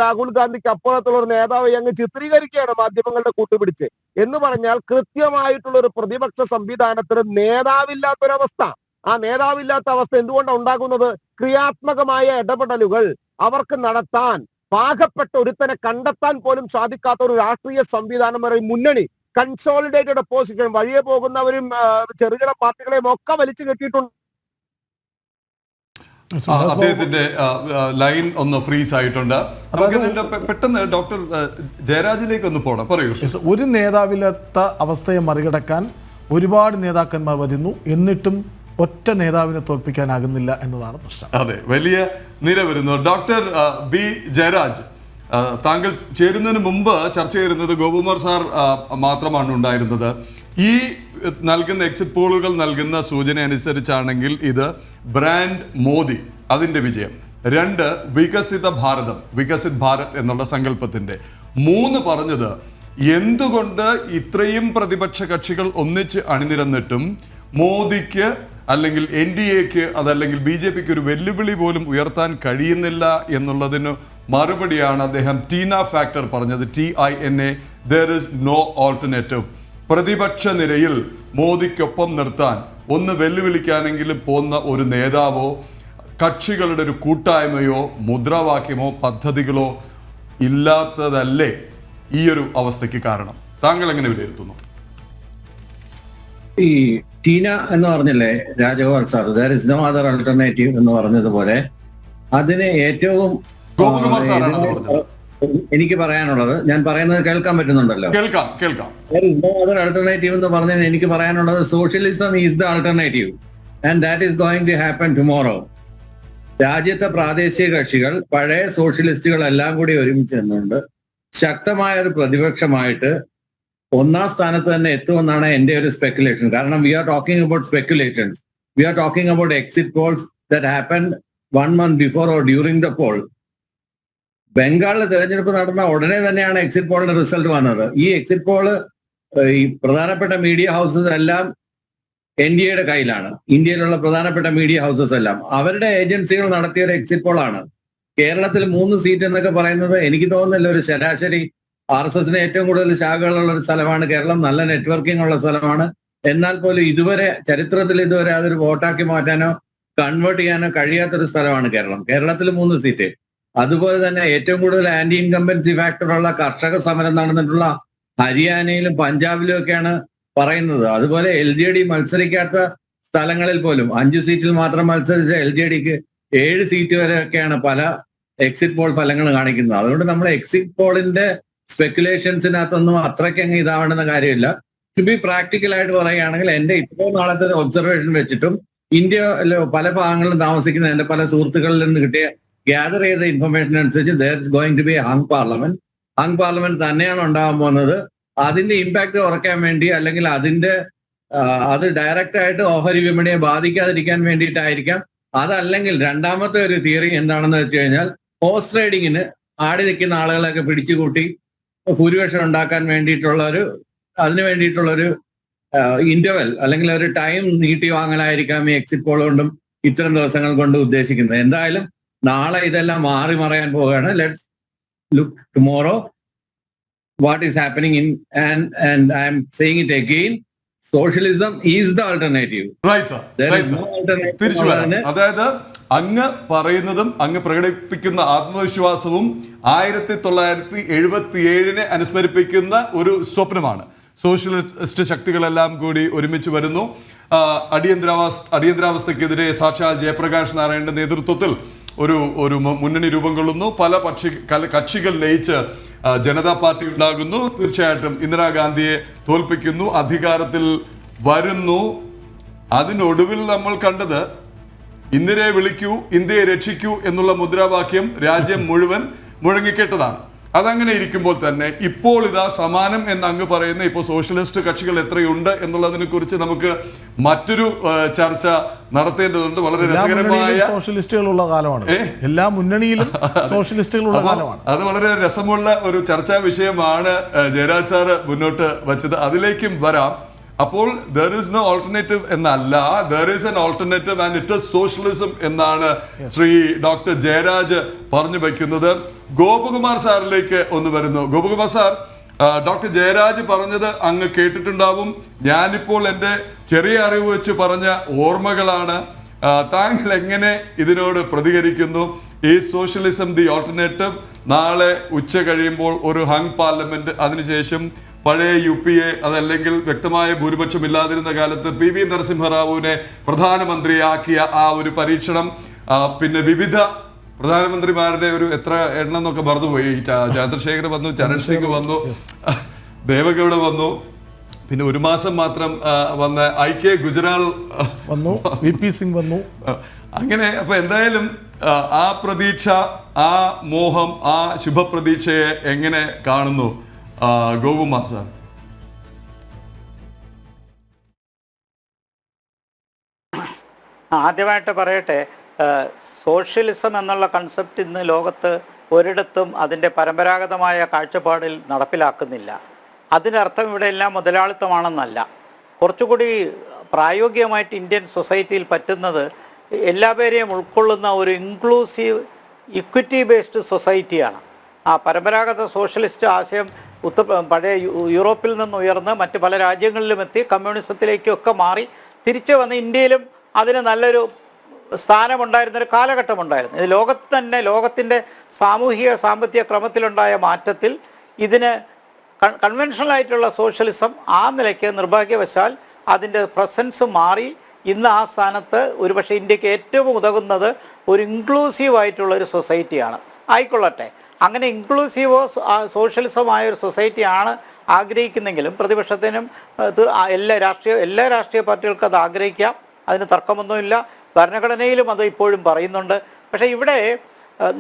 രാഹുൽ ഗാന്ധിക്ക് അപ്പുറത്തുള്ള ഒരു നേതാവ് അങ്ങ് ചിത്രീകരിക്കുകയാണ് മാധ്യമങ്ങളുടെ കൂട്ടുപിടിച്ച്. എന്ന് പറഞ്ഞാൽ കൃത്യമായിട്ടുള്ള ഒരു പ്രതിപക്ഷ സംവിധാനത്തിന് നേതാവില്ലാത്തൊരവസ്ഥ. ആ നേതാവില്ലാത്ത അവസ്ഥ എന്തുകൊണ്ടാണ് ഉണ്ടാകുന്നത്? ക്രിയാത്മകമായ ഇടപെടലുകൾ അവർക്ക് നടത്താൻ, പാകപ്പെട്ട ഒരുത്തനെ കണ്ടെത്താൻ പോലും സാധിക്കാത്ത ഒരു രാഷ്ട്രീയ സംവിധാനം വരെ മുന്നണി, കൺസോളിഡേറ്റഡ് ഒപ്പോസിഷൻ, വഴിയെ പോകുന്നവരും ചെറുകിട പാർട്ടികളെയും ഒക്കെ വലിച്ചു കെട്ടിയിട്ടുണ്ട്. അദ്ദേഹത്തിന്റെ ലൈൻ ഒന്ന് ഫ്രീസ് ആയിട്ടുണ്ട്. പെട്ടെന്ന് ഡോക്ടർ ജയരാജിലേക്ക് ഒന്ന് പോകണം, പറയൂ. ഒരു നേതാവില്ലാത്ത അവസ്ഥയെ മറികടക്കാൻ ഒരുപാട് നേതാക്കന്മാർ വരുന്നു, എന്നിട്ടും ഒറ്റ നേതാവിനെ തോൽപ്പിക്കാനാകുന്നില്ല എന്നതാണ് പ്രശ്നം. അതെ, വലിയ നിര വരുന്നു. ഡോക്ടർ ബി ജയരാജ്, താങ്കൾ ചേരുന്നതിന് മുമ്പ് ചർച്ച ചെയ്യുന്നത് ഗോപകുമാർ സാർ മാത്രമാണ് ഉണ്ടായിരുന്നത്. ഈ നൽകുന്ന എക്സിറ്റ് പോളുകൾ നൽകുന്ന സൂചന അനുസരിച്ചാണെങ്കിൽ ഇത് ബ്രാൻഡ് മോദി, അതിൻ്റെ വിജയം. 2, വികസിത ഭാരതം, വികസിത് ഭാരത് എന്നുള്ള സങ്കല്പത്തിൻ്റെ. 3 പറഞ്ഞത് എന്തുകൊണ്ട് ഇത്രയും പ്രതിപക്ഷ കക്ഷികൾ ഒന്നിച്ച് അണിനിരന്നിട്ടും മോദിക്ക് അല്ലെങ്കിൽ NDAക്ക് അതല്ലെങ്കിൽ BJPക്ക് ഒരു വെല്ലുവിളി പോലും ഉയർത്താൻ കഴിയുന്നില്ല എന്നുള്ളതിന് മറുപടിയാണ് അദ്ദേഹം ടീന ഫാക്ടർ പറഞ്ഞത്. TINA, there is no alternative. പ്രതിപക്ഷ നിരയിൽ മോദിക്കൊപ്പം നിർത്താൻ ഒന്ന് വെല്ലുവിളിക്കാനെങ്കിലും പോന്ന ഒരു നേതാവോ കക്ഷികളുടെ ഒരു കൂട്ടായ്മയോ മുദ്രാവാക്യമോ പദ്ധതികളോ ഇല്ലാത്തതല്ലേ ഈ ഒരു അവസ്ഥയ്ക്ക് കാരണം? താങ്കൾ എങ്ങനെ വിലയിരുത്തുന്നു? ഈ ടീന എന്ന് പറഞ്ഞില്ലേ Rajagopal sir, there is no other alternative എന്ന് പറഞ്ഞതുപോലെ അതിന് ഏറ്റവും എനിക്ക് പറയാനുള്ളത്, ഞാൻ പറയുന്നത് കേൾക്കാൻ പറ്റുന്നുണ്ടല്ലോ? കേൾക്കാം. നോ അതർ ആൾട്ടർനേറ്റീവ് എന്ന് പറഞ്ഞാൽ എനിക്ക് പറയാനുള്ളത് socialism is the alternative and that is going to happen tomorrow. രാജ്യത്തെ പ്രാദേശിക കക്ഷികൾ പഴയ സോഷ്യലിസ്റ്റുകൾ എല്ലാം കൂടി ഒരുമിച്ച് നിന്നുകൊണ്ട് ശക്തമായ ഒരു പ്രതിപക്ഷമായിട്ട് 1ാം സ്ഥാനത്ത് തന്നെ എത്തുമെന്നാണ് എൻ്റെ ഒരു സ്പെക്കുലേഷൻ. കാരണം we are talking about speculations, we are talking about exit polls that happen 1 month before or during the poll. ബംഗാളിൽ തെരഞ്ഞെടുപ്പ് നടന്ന ഉടനെ തന്നെയാണ് എക്സിറ്റ് പോളിന്റെ റിസൾട്ട് വന്നത്. ഈ എക്സിറ്റ് പോള് ഈ പ്രധാനപ്പെട്ട മീഡിയ ഹൗസസ് എല്ലാം NDAയുടെ കയ്യിലാണ്. ഇന്ത്യയിലുള്ള പ്രധാനപ്പെട്ട മീഡിയ ഹൗസസ് എല്ലാം അവരുടെ ഏജൻസികൾ നടത്തിയ ഒരു എക്സിറ്റ് പോളാണ്. കേരളത്തിൽ 3 സീറ്റ് എന്നൊക്കെ പറയുന്നത് എനിക്ക് തോന്നുന്നില്ല ഒരു ശരാശരി RSSന് ഏറ്റവും കൂടുതൽ ശാഖകളുള്ള ഒരു സ്ഥലമാണ് കേരളം. നല്ല നെറ്റ്വർക്കിംഗ് ഉള്ള സ്ഥലമാണ്. എന്നാൽ പോലും ചരിത്രത്തിൽ ഇതുവരെ അതൊരു വോട്ടാക്കി മാറ്റാനോ കൺവേർട്ട് ചെയ്യാനോ കഴിയാത്തൊരു സ്ഥലമാണ് കേരളം. കേരളത്തിൽ 3 സീറ്റ്. അതുപോലെ തന്നെ ഏറ്റവും കൂടുതൽ ആന്റി ഇൻകംബൻസി ഫാക്ടറുള്ള കർഷക സമരം നടന്നിട്ടുള്ള ഹരിയാനയിലും പഞ്ചാബിലും ഒക്കെയാണ് പറയുന്നത്. അതുപോലെ LJD മത്സരിക്കാത്ത സ്ഥലങ്ങളിൽ പോലും 5 സീറ്റിൽ മാത്രം മത്സരിച്ച LJDക്ക് 7 സീറ്റ് വരെയൊക്കെയാണ് പല എക്സിറ്റ് പോൾ ഫലങ്ങൾ കാണിക്കുന്നത്. അതുകൊണ്ട് നമ്മൾ എക്സിറ്റ് പോളിന്റെ സ്പെക്കുലേഷൻസിനകത്തൊന്നും അത്രയ്ക്കങ്ങ് ഇതാവണമെന്ന കാര്യമില്ല. ടു ബി പ്രാക്ടിക്കൽ ആയിട്ട് പറയുകയാണെങ്കിൽ എൻ്റെ ഇത്രയും നാളത്തെ ഒരു ഒബ്സർവേഷൻ വെച്ചിട്ടും ഇന്ത്യയിലെ പല ഭാഗങ്ങളിലും താമസിക്കുന്ന എൻ്റെ പല സുഹൃത്തുക്കളിൽ നിന്ന് കിട്ടിയ ഗ്യാദർ ചെയ്ത ഇൻഫർമേഷൻ അനുസരിച്ച് there is going to be hung parliament. Hung parliament തന്നെയാണ് ഉണ്ടാകാൻ പോകുന്നത്. അതിന്റെ ഇമ്പാക്ട് കുറയ്ക്കാൻ വേണ്ടി അല്ലെങ്കിൽ അത് ഡയറക്റ്റ് ആയിട്ട് ഓഹരി വിപണിയെ ബാധിക്കാതിരിക്കാൻ വേണ്ടിയിട്ടായിരിക്കാം. അതല്ലെങ്കിൽ രണ്ടാമത്തെ ഒരു തിയറി എന്താണെന്ന് വെച്ച് കഴിഞ്ഞാൽ ഹോഴ്സ് റൈഡിങ്ങിന് ആടി നിൽക്കുന്ന ആളുകളെയൊക്കെ പിടിച്ചുകൂട്ടി ഭൂരിപക്ഷം ഉണ്ടാക്കാൻ അതിനു വേണ്ടിയിട്ടുള്ളൊരു ഇന്റർവെൽ അല്ലെങ്കിൽ ഒരു ടൈം നീട്ടി വാങ്ങലായിരിക്കാം ഈ എക്സിറ്റ് പോൾ കൊണ്ടും ഇത്തരം ദിവസങ്ങൾ കൊണ്ട് ഉദ്ദേശിക്കുന്നത്. എന്തായാലും നാളെ ഇതെല്ലാം മാറി മറയാൻ പോവുകയാണ്. Let's look tomorrow what is happening in and I M saying it again, socialism is the alternative. തിരിച്ചു വരാം. അതായത് അങ്ങ് പറയുന്നതും അങ്ങ് പ്രകടിപ്പിക്കുന്ന ആത്മവിശ്വാസവും 1977 അനുസ്മരിപ്പിക്കുന്ന ഒരു സ്വപ്നമാണ്. സോഷ്യലിസ്റ്റ് ശക്തികളെല്ലാം കൂടി ഒരുമിച്ച് വരുന്നു. അടിയന്തരാവസ്ഥക്കെതിരെ സാക്ഷാൽ ജയപ്രകാശ് നാരായണന്റെ നേതൃത്വത്തിൽ ഒരു മുന്നണി രൂപം കൊള്ളുന്നു. പല കക്ഷികൾ ലയിച്ച് ജനതാ പാർട്ടി ഉണ്ടാകുന്നു. തീർച്ചയായിട്ടും ഇന്ദിരാഗാന്ധിയെ തോൽപ്പിക്കുന്നു, അധികാരത്തിൽ വരുന്നു. അതിനൊടുവിൽ നമ്മൾ കണ്ടത് ഇന്ദിരയെ വിളിക്കൂ, ഇന്ത്യയെ രക്ഷിക്കൂ എന്നുള്ള മുദ്രാവാക്യം രാജ്യം മുഴുവൻ മുഴങ്ങിക്കേട്ടതാണ്. അതങ്ങനെ ഇരിക്കുമ്പോൾ തന്നെ ഇപ്പോൾ ഇതാ സമാനം എന്ന് അങ്ങ് പറയുന്ന ഇപ്പോൾ സോഷ്യലിസ്റ്റ് കക്ഷികൾ എത്രയുണ്ട് എന്നുള്ളതിനെ കുറിച്ച് നമുക്ക് മറ്റൊരു ചർച്ച നടത്തേണ്ടതുണ്ട്. വളരെ രസകരമായ സോഷ്യലിസ്റ്റുകളുള്ള കാലമാണ്, എല്ലാ മുന്നണിയിലും സോഷ്യലിസ്റ്റുകളുള്ള കാലമാണ്. അത് വളരെ രസമുള്ള ഒരു ചർച്ചാ വിഷയമാണ് ജയരാജ് സാറ് മുന്നോട്ട് വച്ചത്. അതിലേക്കും വരാം. അപ്പോൾ there is no alternative എന്നല്ല, there is an alternative and it is socialism എന്നാണ് ശ്രീ ഡോക്ടർ ജയരാജ് പറഞ്ഞു വയ്ക്കുന്നത്. ഗോപകുമാർ സാറിലേക്ക് ഒന്ന് വരുന്നു. ഗോപകുമാർ സാർ, ഡോക്ടർ ജയരാജ് പറഞ്ഞത് അങ്ങ് കേട്ടിട്ടുണ്ടാവും. ഞാനിപ്പോൾ എൻ്റെ ചെറിയ അറിവ് വെച്ച് പറഞ്ഞ ഓർമ്മകളാണ്. താങ്കൾ എങ്ങനെ ഇതിനോട് പ്രതികരിക്കുന്നു? ഈ സോഷ്യലിസം ദി ഓൾട്ടർനേറ്റീവ്, നാളെ ഉച്ച കഴിയുമ്പോൾ ഒരു ഹങ് പാർലമെന്റ്, അതിനുശേഷം പഴയ UPA അതല്ലെങ്കിൽ വ്യക്തമായ ഭൂരിപക്ഷം ഇല്ലാതിരുന്ന കാലത്ത് PV നരസിംഹറാവുവിനെ പ്രധാനമന്ത്രിയാക്കിയ ആ ഒരു പരീക്ഷണം, പിന്നെ വിവിധ പ്രധാനമന്ത്രിമാരുടെ ഒരു എത്ര എണ്ണം എന്നൊക്കെ മറന്നുപോയി. ചന്ദ്രശേഖർ വന്നു, ചരൺ സിംഗ് വന്നു, ദേവഗൌഡ വന്നു, പിന്നെ ഒരു മാസം മാത്രം വന്ന IK ഗുജറാൾ വന്നു, VP സിംഗ് വന്നു. അങ്ങനെ അപ്പൊ എന്തായാലും ആ പ്രതീക്ഷ, ആ മോഹം, ആ ശുഭപ്രതീക്ഷയെ എങ്ങനെ കാണുന്നു ഗോപകുമാർ സാർ? ആദ്യമായിട്ട് പറയട്ടെ, സോഷ്യലിസം എന്നുള്ള കൺസെപ്റ്റ് ഇന്ന് ലോകത്ത് ഒരിടത്തും അതിൻ്റെ പരമ്പരാഗതമായ കാഴ്ചപ്പാടിൽ നടപ്പിലാക്കുന്നില്ല. അതിനർത്ഥം ഇവിടെ എല്ലാം മുതലാളിത്തമാണെന്നല്ല. കുറച്ചുകൂടി പ്രായോഗികമായിട്ട് ഇന്ത്യൻ സൊസൈറ്റിയിൽ പറ്റുന്നത് എല്ലാവരെയും ഉൾക്കൊള്ളുന്ന ഒരു ഇൻക്ലൂസീവ് ഇക്വിറ്റി ബേസ്ഡ് സൊസൈറ്റിയാണ്. ആ പരമ്പരാഗത സോഷ്യലിസ്റ്റ് ആശയം പഴയ യൂറോപ്പിൽ നിന്ന് ഉയർന്ന് മറ്റ് പല രാജ്യങ്ങളിലും എത്തി കമ്മ്യൂണിസത്തിലേക്കൊക്കെ മാറി തിരിച്ചു വന്ന് ഇന്ത്യയിലും അതിന് നല്ലൊരു സ്ഥാനമുണ്ടായിരുന്നൊരു കാലഘട്ടമുണ്ടായിരുന്നു. ഇത് ലോകത്ത് തന്നെ ലോകത്തിൻ്റെ സാമൂഹിക സാമ്പത്തിക ക്രമത്തിലുണ്ടായ മാറ്റത്തിൽ ഇതിന് കൺവെൻഷണലായിട്ടുള്ള സോഷ്യലിസം ആ നിലയ്ക്ക് നിർഭാഗ്യവശാൽ അതിൻ്റെ പ്രസൻസ് മാറി ഇന്ന് ആ സ്ഥാനത്ത് ഒരുപക്ഷെ ഇന്ത്യക്ക് ഏറ്റവും ഉതകുന്നത് ഒരു ഇൻക്ലൂസീവായിട്ടുള്ളൊരു സൊസൈറ്റിയാണ്. ആയിക്കൊള്ളട്ടെ, അങ്ങനെ ഇൻക്ലൂസീവോ സോഷ്യലിസമായ ഒരു സൊസൈറ്റിയാണ് ആഗ്രഹിക്കുന്നെങ്കിലും പ്രതിപക്ഷത്തിനും എല്ലാ രാഷ്ട്രീയ പാർട്ടികൾക്കും അത് ആഗ്രഹിക്കാം, അതിന് തർക്കമൊന്നുമില്ല. ഭരണഘടനയിലും അത് ഇപ്പോഴും പറയുന്നുണ്ട്. പക്ഷേ ഇവിടെ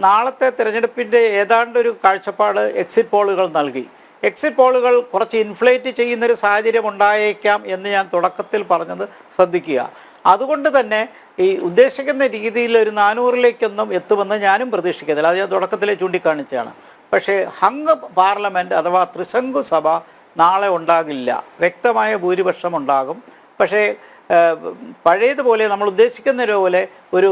നാളത്തെ തിരഞ്ഞെടുപ്പിൻ്റെ ഏതാണ്ടൊരു കാഴ്ചപ്പാട് എക്സിറ്റ് പോളുകൾ നൽകി. എക്സിറ്റ് പോളുകൾ കുറച്ച് ഇൻഫ്ലേറ്റ് ചെയ്യുന്നൊരു സാഹചര്യം ഉണ്ടായേക്കാം എന്ന് ഞാൻ തുടക്കത്തിൽ പറഞ്ഞത് ശ്രദ്ധിക്കുക. അതുകൊണ്ട് തന്നെ ഈ ഉദ്ദേശിക്കുന്ന രീതിയിൽ ഒരു 400-ലേക്കൊന്നും എത്തുമെന്ന് ഞാനും പ്രതീക്ഷിക്കുന്നില്ല. അത് ഞാൻ തുടക്കത്തിലെ ചൂണ്ടിക്കാണിച്ചാണ്. പക്ഷേ ഹങ് പാർലമെൻറ്റ് അഥവാ ത്രിശങ്കു സഭ നാളെ ഉണ്ടാകില്ല. വ്യക്തമായ ഭൂരിപക്ഷം ഉണ്ടാകും. പക്ഷേ പഴയതുപോലെ നമ്മൾ ഉദ്ദേശിക്കുന്ന പോലെ ഒരു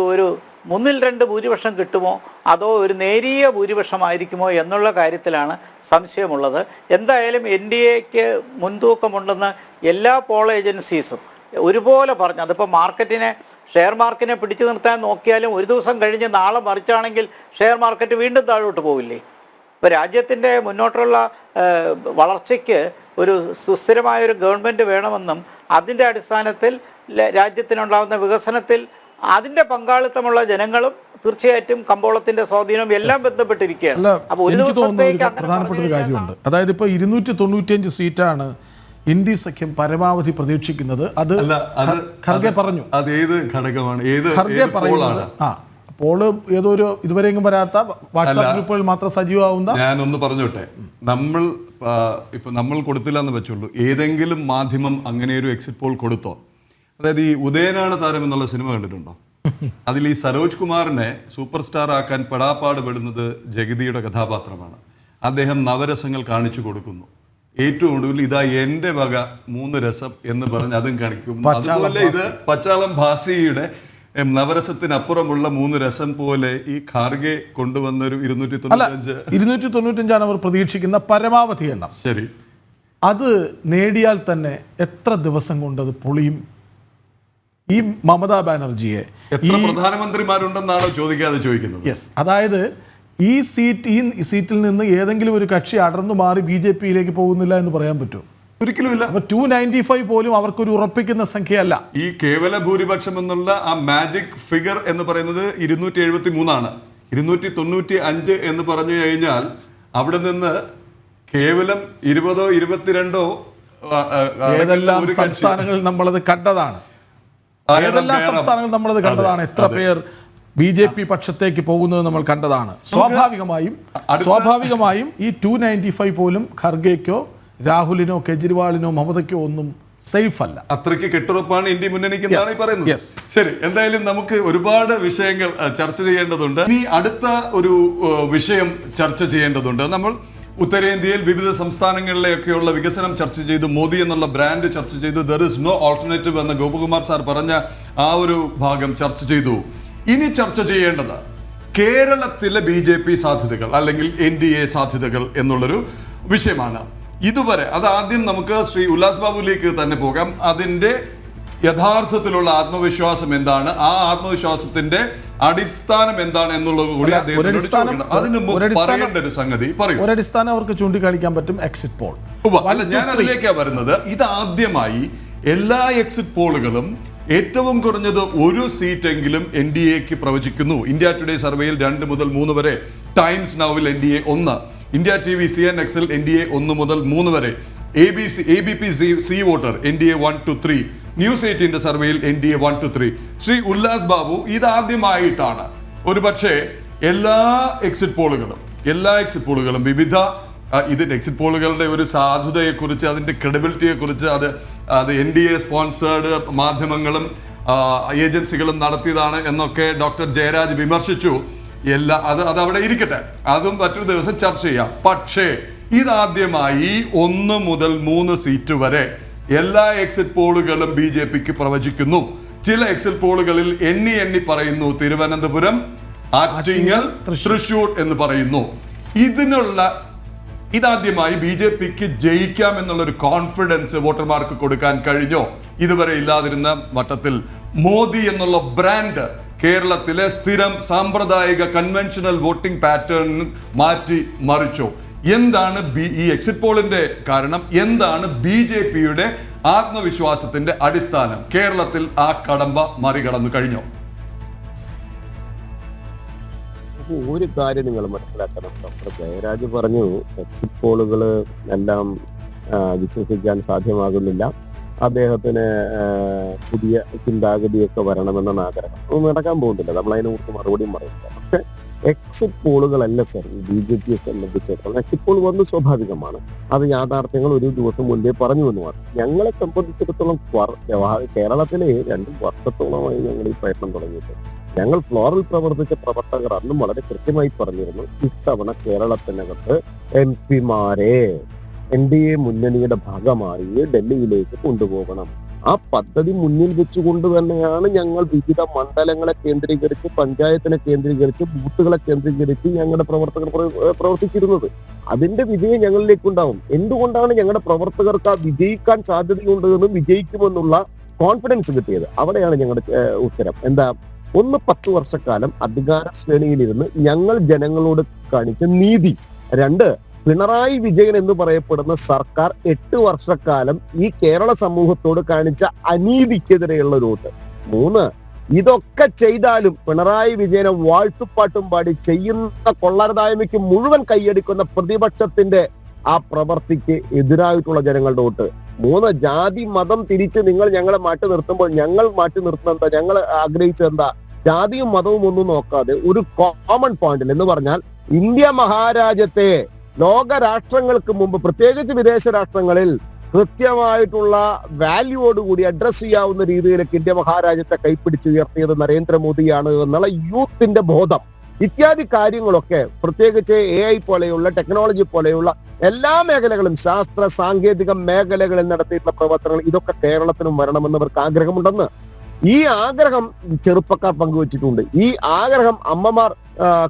3/2 ഭൂരിപക്ഷം കിട്ടുമോ അതോ ഒരു നേരിയ ഭൂരിപക്ഷമായിരിക്കുമോ എന്നുള്ള കാര്യത്തിലാണ് സംശയമുള്ളത്. എന്തായാലും NDAക്ക് മുൻതൂക്കമുണ്ടെന്ന് എല്ലാ പോൾ ഏജൻസീസും ഒരുപോലെ പറഞ്ഞു. അതിപ്പോൾ ഷെയർ മാർക്കറ്റിനെ പിടിച്ചു നിർത്താൻ നോക്കിയാലും ഒരു ദിവസം കഴിഞ്ഞ് നാളെ മറിച്ചാണെങ്കിൽ ഷെയർ മാർക്കറ്റ് വീണ്ടും താഴോട്ട് പോവില്ലേ? ഇപ്പോൾ രാജ്യത്തിൻ്റെ മുന്നോട്ടുള്ള വളർച്ചയ്ക്ക് ഒരു സുസ്ഥിരമായൊരു ഗവൺമെൻറ് വേണമെന്നും അതിൻ്റെ അടിസ്ഥാനത്തിൽ രാജ്യത്തിനുണ്ടാകുന്ന വികസനത്തിൽ അതിൻ്റെ പങ്കാളിത്തമുള്ള ജനങ്ങളും തീർച്ചയായിട്ടും കമ്പോളത്തിന്റെ സ്വാധീനം എല്ലാം ബന്ധപ്പെട്ടിരിക്കുകയാണ്. അപ്പോൾ എനിക്ക് തോന്നുന്ന പ്രധാനപ്പെട്ട ഒരു കാര്യമുണ്ട്. അതായത് ഇപ്പോൾ 295 സീറ്റാണ് ഇന്ത്യ സഖ്യം പരമാവധി പ്രതീക്ഷിക്കുന്നത്. അത് ഖർഗെ പറഞ്ഞു. അത് ഏത് ഘടകമാണ്? ഖർഗെ പറയുന്നത് പോള് ഏതൊരു ഇതുവരെയും വരാത്ത വാട്സാപ്പ് ഗ്രൂപ്പുകൾ മാത്രം സജീവമാവുന്ന. ഞാനൊന്ന് പറഞ്ഞോട്ടെ, നമ്മൾ കൊടുത്തില്ല എന്ന് വെച്ചുള്ളൂ. ഏതെങ്കിലും മാധ്യമം അങ്ങനെ ഒരു എക്സിറ്റ് പോൾ കൊടുത്തോ? അതായത് ഈ ഉദയനാണ് താരം എന്നുള്ള സിനിമ കണ്ടിട്ടുണ്ടോ? അതിൽ ഈ സരോജ് കുമാറിനെ സൂപ്പർ സ്റ്റാർ ആക്കാൻ പെടാപ്പാട് പെടുന്നത് ജഗതിയുടെ കഥാപാത്രമാണ്. അദ്ദേഹം നവരസങ്ങൾ കാണിച്ചു കൊടുക്കുന്നു. ഏറ്റവും ഒടുവിൽ ഇതാ എൻ്റെ വക 3 രസം എന്ന് പറഞ്ഞ് അതും കാണിക്കും. അതുപോലെ ഇത് പച്ചാളം ഭാസിയുടെ നവരസത്തിനപ്പുറമുള്ള 3 രസം പോലെ ഈ ഖാർഗെ കൊണ്ടുവന്നൊരു 295 അവർ പ്രതീക്ഷിക്കുന്ന പരമാവധി എണ്ണം. ശരി, അത് നേടിയാൽ തന്നെ എത്ര ദിവസം കൊണ്ട് അത് പൊളിയും? ഈ മമതാ ബാനർജിയെ എത്ര പ്രധാനമന്ത്രിമാരുണ്ടെന്നാണോ ചോദിക്കാതെ ചോദിക്കുന്നത്. യെസ്, അതായത് ഈ സീറ്റിൽ നിന്ന് ഏതെങ്കിലും ഒരു കക്ഷി അടർന്നു മാറി BJP-യിലേക്ക് പോകുന്നില്ല എന്ന് പറയാൻ പറ്റുമോ? ഒരിക്കലുമില്ല. അപ്പൊ 295 പോലും അവർക്കൊരു ഉറപ്പിക്കുന്ന സംഖ്യയല്ല. ഈ കേവല ഭൂരിപക്ഷം എന്നുള്ള ആ മാജിക് ഫിഗർ എന്ന് പറയുന്നത് 273 295 എന്ന് പറഞ്ഞു കഴിഞ്ഞാൽ അവിടെ നിന്ന് കേവലം 20 22 ഏതെല്ലാം സംസ്ഥാനങ്ങളിൽ നമ്മളത് കണ്ടതാണ്. എത്ര പേർ BJP പക്ഷത്തേക്ക് പോകുന്നത് നമ്മൾ കണ്ടതാണ്. സ്വാഭാവികമായും ഈ 295 പോലും ഖർഗെക്കോ രാഹുലിനോ കെജ്രിവാളിനോ മമതയ്ക്കോ ഒന്നും സേഫ് അല്ല. അത്രയ്ക്ക് കെട്ടുറപ്പാണ് ഇന്ത്യ മുന്നണിക്ക് എന്നാണ് പറയുന്നത്. ശരി, എന്തായാലും നമുക്ക് ഒരുപാട് വിഷയങ്ങൾ ചർച്ച ചെയ്യേണ്ടതുണ്ട്. ഇനി അടുത്ത ഒരു വിഷയം ചർച്ച ചെയ്യേണ്ടതുണ്ട്. നമ്മൾ ഉത്തരേന്ത്യയിൽ വിവിധ സംസ്ഥാനങ്ങളിലെയൊക്കെയുള്ള വികസനം ചർച്ച ചെയ്തു, മോദി എന്നുള്ള ബ്രാൻഡ് ചർച്ച ചെയ്തു, ദർ ഇസ് നോ ഓൾട്ടർനേറ്റീവ് എന്ന് ഗോപകുമാർ സാർ പറഞ്ഞ ആ ഒരു ഭാഗം ചർച്ച ചെയ്തു. ഇനി ചർച്ച ചെയ്യേണ്ടത് കേരളത്തിലെ BJP സാധ്യതകൾ അല്ലെങ്കിൽ NDA സാധ്യതകൾ എന്നുള്ളൊരു വിഷയമാണ്. ഇതുവരെ അത് ആദ്യം നമുക്ക് ശ്രീ ഉല്ലാസ് ബാബുവിലേക്ക് തന്നെ പോകാം. അതിൻ്റെ യഥാർത്ഥത്തിലുള്ള ആത്മവിശ്വാസം എന്താണ്, ആ ആത്മവിശ്വാസത്തിന്റെ അടിസ്ഥാനം എന്താണ് എന്നുള്ളത് കൂടി അതിന് പറയേണ്ട ഒരു സംഗതി പറയും. ഒരടിസ്ഥാനം അവർക്ക് ചൂണ്ടിക്കാണിക്കാൻ പറ്റും, എക്സിറ്റ് പോൾ. അല്ല, ഞാൻ അതിലേക്കാണ് വരുന്നത്. ഇതാദ്യമായി എല്ലാ എക്സിറ്റ് പോളുകളും ഏറ്റവും കുറഞ്ഞത് ഒരു സീറ്റെങ്കിലും NDAക്ക് പ്രവചിക്കുന്നു. ഇന്ത്യ ടുഡേ സർവേയിൽ 2 മുതൽ 3 വരെ, ടൈംസ് നൗവിൽ NDA 1, ഇന്ത്യ TV CNXൽ NDA 1 മുതൽ 3 വരെ, ABP C voter NDA 1 to 3, news 18 സർവേയിൽ NDA 1 to 3. ശ്രീ ഉല്ലാസ് ബാബു, ഇതാദ്യമായിട്ടാണ് ഒരുപക്ഷെ എല്ലാ എക്സിറ്റ് പോളുകളും വിവിധ ഇതിൻ്റെ എക്സിറ്റ് പോളുകളുടെ ഒരു സാധുതയെക്കുറിച്ച്, അതിൻ്റെ ക്രെഡിബിലിറ്റിയെക്കുറിച്ച്, അത് NDA സ്പോൺസേർഡ് മാധ്യമങ്ങളും ഏജൻസികളും നടത്തിയതാണ് എന്നൊക്കെ ഡോക്ടർ ജയരാജ് വിമർശിച്ചു. അതവിടെ ഇരിക്കട്ടെ, അതും മറ്റൊരു ദിവസം ചർച്ച ചെയ്യാം. പക്ഷേ ഇതാദ്യമായി 1 മുതൽ 3 സീറ്റ് വരെ എല്ലാ എക്സിറ്റ് പോളുകളും BJPക്ക് പ്രവചിക്കുന്നു. ചില എക്സിറ്റ് പോളുകളിൽ എണ്ണി പറയുന്നു തിരുവനന്തപുരം, ആറ്റിങ്ങൽ, തൃശൂർ എന്ന് പറയുന്നു. ഇതാദ്യമായി BJPക്ക് ജയിക്കാം എന്നുള്ളൊരു കോൺഫിഡൻസ് വോട്ടർമാർക്ക് കൊടുക്കാൻ കഴിഞ്ഞോ? ഇതുവരെ ഇല്ലാതിരുന്ന മട്ടത്തിൽ മോദി എന്നുള്ള ബ്രാൻഡ് കേരളത്തിലെ സ്ഥിരം സാമ്പ്രദായിക കൺവെൻഷണൽ വോട്ടിംഗ് പാറ്റേൺ മാറ്റി മറിച്ചോ? എന്താണ് ഈ എക്സിറ്റ് പോളിന്റെ കാരണം? എന്താണ് BJPയുടെ ആത്മവിശ്വാസത്തിന്റെ അടിസ്ഥാനം? കേരളത്തിൽ ആ കടമ്പ മറികടന്നു കഴിഞ്ഞോ? ഒരു കാര്യം നിങ്ങൾ മനസ്സിലാക്കണം. ഡോക്ടർ ജയരാജ് പറഞ്ഞു എക്സിറ്റ് പോളുകൾ എല്ലാം വിശ്വസിക്കാൻ സാധ്യമാകുന്നില്ല, അദ്ദേഹത്തിന് പുതിയ ചിന്താഗതിയൊക്കെ വരണമെന്ന ആഗ്രഹം. അത് നടക്കാൻ പോകുന്നില്ല, നമ്മൾ അതിനെക്കുറിച്ച് മറുപടിയും പറയുന്നില്ല. പക്ഷെ എക്സിറ്റ് പോളുകളല്ല സാർ BJPയെ സംബന്ധിച്ചിടത്തോളം. എക്സിറ്റ് പോൾ വന്ന് സ്വാഭാവികമാണ്, അത് യാഥാർത്ഥ്യങ്ങൾ ഒരു ദിവസം മുൻപേ പറഞ്ഞു എന്നുമാണ്. ഞങ്ങളെ സംബന്ധിച്ചിടത്തോളം കേരളത്തിലെ 2 വർഷത്തോളമായി ഞങ്ങൾ ഈ പ്രയത്നം തുടങ്ങിയിട്ട് ഞങ്ങൾ ഫ്ലോറിൽ പ്രവർത്തിച്ച പ്രവർത്തകർ അന്നും വളരെ കൃത്യമായി പറഞ്ഞിരുന്നു, ഇത്തവണ കേരളത്തിനകത്ത് MP-മാരെ NDA മുന്നണിയുടെ ഭാഗമായി ഡൽഹിയിലേക്ക് കൊണ്ടുപോകണം. ആ പദ്ധതി മുന്നിൽ വെച്ചുകൊണ്ട് തന്നെയാണ് ഞങ്ങൾ വിവിധ മണ്ഡലങ്ങളെ കേന്ദ്രീകരിച്ച്, പഞ്ചായത്തിനെ കേന്ദ്രീകരിച്ച്, ബൂത്തുകളെ കേന്ദ്രീകരിച്ച് ഞങ്ങളുടെ പ്രവർത്തകർ പ്രവർത്തിച്ചിരുന്നത്. അതിന്റെ വിജയം ഞങ്ങളിലേക്കുണ്ടാവും. എന്തുകൊണ്ടാണ് ഞങ്ങളുടെ പ്രവർത്തകർക്ക് ആ വിജയിക്കാൻ സാധ്യതയുണ്ട് എന്നും വിജയിക്കുമെന്നുള്ള കോൺഫിഡൻസ് കിട്ടിയത്? അവിടെയാണ് ഞങ്ങളുടെ ഉത്തരം. എന്താ? 10 വർഷക്കാലം അധികാര ശ്രേണിയിലിരുന്ന് ഞങ്ങൾ ജനങ്ങളോട് കാണിച്ച നീതി. 2, പിണറായി വിജയൻ എന്ന് പറയപ്പെടുന്ന സർക്കാർ 8 വർഷക്കാലം ഈ കേരള സമൂഹത്തോട് കാണിച്ച അനീതിക്കെതിരെയുള്ള ഒരു വോട്ട്. 3, ഇതൊക്കെ ചെയ്താലും പിണറായി വിജയനെ വാഴ്ത്തുപാട്ടും പാടി ചെയ്യുന്ന കൊള്ളരുതായ്മയ്ക്ക് മുഴുവൻ കൈയടിക്കുന്ന പ്രതിപക്ഷത്തിന്റെ ആ പ്രവർത്തിക്ക് എതിരായിട്ടുള്ള ജനങ്ങളുടെ വോട്ട്. 3, ജാതി മതം തിരിച്ച് നിങ്ങൾ ഞങ്ങളെ മാറ്റി നിർത്തുമ്പോൾ ഞങ്ങൾ മാറ്റി നിർത്തുന്നത് ഞങ്ങൾ ആഗ്രഹിച്ചെന്താ? ജാതിയും മതവും ഒന്നും നോക്കാതെ ഒരു കോമൺ പോയിന്റിൽ എന്ന് പറഞ്ഞാൽ ഇന്ത്യ മഹാരാജ്യത്തെ ലോക രാഷ്ട്രങ്ങൾക്ക് മുമ്പ്, പ്രത്യേകിച്ച് വിദേശ രാഷ്ട്രങ്ങളിൽ കൃത്യമായിട്ടുള്ള വാല്യൂയോടുകൂടി അഡ്രസ് ചെയ്യാവുന്ന രീതിയിലേക്ക് ഇന്ത്യ മഹാരാജ്യത്തെ കൈപ്പിടിച്ചുയർത്തിയത് നരേന്ദ്രമോദിയാണ് എന്നുള്ള യൂത്തിന്റെ ബോധം, ഇത്യാദി കാര്യങ്ങളൊക്കെ പ്രത്യേകിച്ച് AI പോലെയുള്ള ടെക്നോളജി പോലെയുള്ള എല്ലാ മേഖലകളും, ശാസ്ത്ര സാങ്കേതിക മേഖലകളിൽ നടത്തിയിട്ടുള്ള പ്രവർത്തനങ്ങൾ, ഇതൊക്കെ കേരളത്തിനും വരണമെന്ന് അവർക്ക് ആഗ്രഹമുണ്ടെന്ന്. ഈ ആഗ്രഹം ചെറുപ്പക്കാർ പങ്കുവച്ചിട്ടുണ്ട്. ഈ ആഗ്രഹം അമ്മമാർ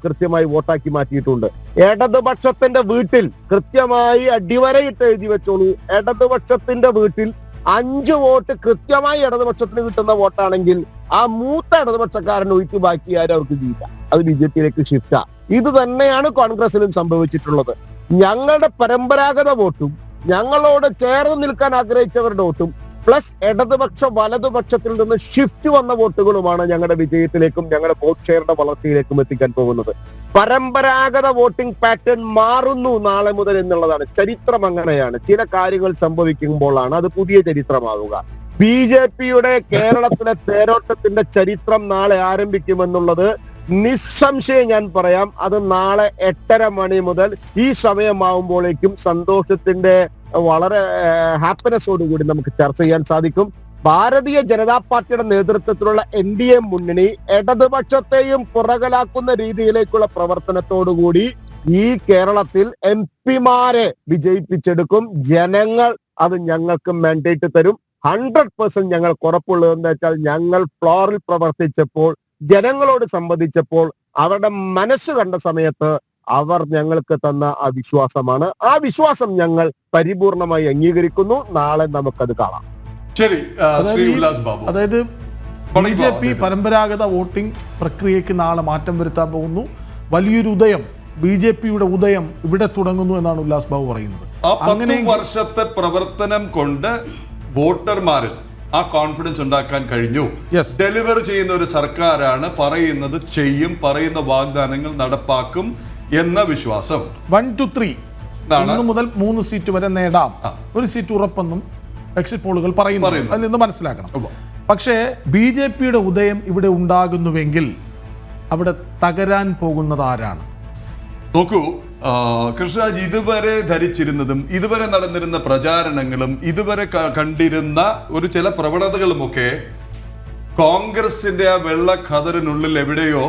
കൃത്യമായി വോട്ടാക്കി മാറ്റിയിട്ടുണ്ട്. ഇടതുപക്ഷത്തിന്റെ വീട്ടിൽ കൃത്യമായി അടിവരയിട്ട് എഴുതി വെച്ചോളൂ, ഇടതുപക്ഷത്തിന്റെ വീട്ടിൽ 5 വോട്ട് കൃത്യമായി ഇടതുപക്ഷത്തിന് കിട്ടുന്ന വോട്ടാണെങ്കിൽ ആ മൂത്ത ഇടതുപക്ഷക്കാരൻ ഒഴിച്ച് ബാക്കി ആരും അവർക്ക് ചെയ്യില്ല, അത് BJPയിലേക്ക് ഷിഫ്റ്റാ. ഇത് തന്നെയാണ് കോൺഗ്രസിലും സംഭവിച്ചിട്ടുള്ളത്. ഞങ്ങളുടെ പരമ്പരാഗത വോട്ടും ഞങ്ങളോട് ചേർന്ന് നിൽക്കാൻ ആഗ്രഹിച്ചവരുടെ വോട്ടും പ്ലസ് ഇടതുപക്ഷ വലതുപക്ഷത്തിൽ നിന്ന് ഷിഫ്റ്റ് വന്ന വോട്ടുകളുമാണ് ഞങ്ങളുടെ വിജയത്തിലേക്കും ഞങ്ങളുടെ വോട്ട് ഷെയറുടെ വളർച്ചയിലേക്കും എത്തിക്കാൻ പോകുന്നത്. പരമ്പരാഗത വോട്ടിംഗ് പാറ്റേൺ മാറുന്നു നാളെ മുതൽ എന്നുള്ളതാണ്. ചരിത്രം അങ്ങനെയാണ്. ചില കാര്യങ്ങൾ സംഭവിക്കുമ്പോഴാണ് അത് പുതിയ ചരിത്രമാകുക. BJPയുടെ കേരളത്തിലെ തേരോട്ടത്തിന്റെ ചരിത്രം നാളെ ആരംഭിക്കുമെന്നുള്ളത് നിസ്സംശയം ഞാൻ പറയാം. അത് നാളെ 8:30 മണി മുതൽ ഈ സമയമാവുമ്പോഴേക്കും സന്തോഷത്തിന്റെ വളരെ ഹാപ്പിനെസ്സോടുകൂടി നമുക്ക് ചർച്ച ചെയ്യാൻ സാധിക്കും. ഭാരതീയ ജനതാ പാർട്ടിയുടെ നേതൃത്വത്തിലുള്ള NDA മുന്നണി ഇടതുപക്ഷത്തെയും പുറകലാക്കുന്ന രീതിയിലേക്കുള്ള പ്രവർത്തനത്തോടുകൂടി ഈ കേരളത്തിൽ MP-മാരെ വിജയിപ്പിച്ചെടുക്കും. ജനങ്ങൾ അത് ഞങ്ങൾക്ക് മാൻഡേറ്റ് തരും. 100% ഞങ്ങൾക്ക് ഉറപ്പുള്ളത് എന്താ വെച്ചാൽ, ഞങ്ങൾ ഫ്ലോറിൽ പ്രവർത്തിച്ചപ്പോൾ, ജനങ്ങളോട് സംവദിച്ചപ്പോൾ, അവരുടെ മനസ്സ് കണ്ട സമയത്ത് അവർ ഞങ്ങൾക്ക് തന്ന ആ വിശ്വാസമാണ്. ആ വിശ്വാസം ഞങ്ങൾ പരിപൂർണമായി അംഗീകരിക്കുന്നു. നാളെ നമുക്കത് കാണാം. ശരി, ശ്രീ ഉല്ലാസ് ബാബു. അതായത് BJP പരമ്പരാഗത വോട്ടിംഗ് പ്രക്രിയയ്ക്ക് നാളെ മാറ്റം വരുത്താൻ പോകുന്നു. വലിയൊരു ഉദയം, BJPയുടെ ഉദയം ഇവിടെ തുടങ്ങുന്നു എന്നാണ് ഉല്ലാസ് ബാബു പറയുന്നത്. ആ 10 വർഷത്തെ പ്രവർത്തനം കൊണ്ട് വോട്ടർമാരിൽ ആ കോൺഫിഡൻസ് ഉണ്ടാക്കാൻ കഴിഞ്ഞു. ഡെലിവർ ചെയ്യുന്ന ഒരു സർക്കാരാണ്, പറയുന്നത് ചെയ്യും, പറയുന്ന വാഗ്ദാനങ്ങൾ നടപ്പാക്കും എന്ന വിശ്വാസം. 1 to 3 1 മുതൽ 3 സീറ്റ് വരെ നേടാം, ഒരു സീറ്റ് ഉറപ്പെന്നും എക്സിറ്റ് പോളുകൾ പറയുന്നു. അതിൽ നിന്ന് മനസ്സിലാക്കണം. പക്ഷേ BJPയുടെ ഉദയം ഇവിടെ ഉണ്ടാകുന്നുവെങ്കിൽ അവിടെ തകരാൻ പോകുന്നത് ആരാണ്? നോക്കൂ കൃഷ്ണരാജ്, ഇതുവരെ ധരിച്ചിരുന്നതും ഇതുവരെ നടന്നിരുന്ന പ്രചാരണങ്ങളും ഇതുവരെ കണ്ടിരുന്ന ഒരു ചില പ്രവണതകളുമൊക്കെ കോൺഗ്രസിന്റെ ആ വെള്ള ഖദറിനുള്ളിൽ എവിടെയോ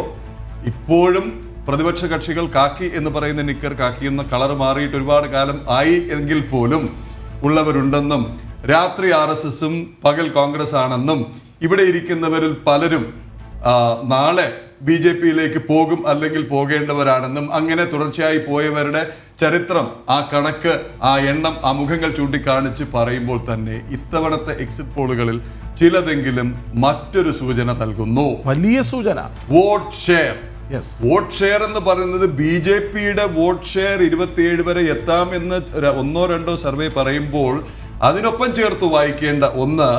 ഇപ്പോഴും പ്രതിപക്ഷ കക്ഷികൾ കാക്കി എന്ന് പറയുന്ന നിക്കർ, കാക്കി എന്ന കളർ മാറിയിട്ട് ഒരുപാട് കാലം ആയി എങ്കിൽ പോലും ഉള്ളവരുണ്ടെന്നും, രാത്രി RSSും പകൽ കോൺഗ്രസ് ആണെന്നും, ഇവിടെ ഇരിക്കുന്നവരിൽ പലരും നാളെ BJPയിലേക്ക് പോകും അല്ലെങ്കിൽ പോകേണ്ടവരാണെന്നും, അങ്ങനെ തുടർച്ചയായി പോയവരുടെ ചരിത്രം, ആ കണക്ക്, ആ എണ്ണം, ആ മുഖങ്ങൾ ചൂണ്ടിക്കാണിച്ച് പറയുമ്പോൾ തന്നെ ഇത്തവണത്തെ എക്സിറ്റ് പോളുകളിൽ ചിലതെങ്കിലും മറ്റൊരു സൂചന നൽകുന്നു. വലിയ സൂചന. Vote share. വോട്ട് ഷെയർ എന്ന് പറയുന്നത് BJPയുടെ വോട്ട് ഷെയർ 27 വരെ എത്താമെന്ന് 1-2 സർവേ പറയുമ്പോൾ അതിനൊപ്പം ചേർത്ത് വായിക്കേണ്ട ഒന്ന്,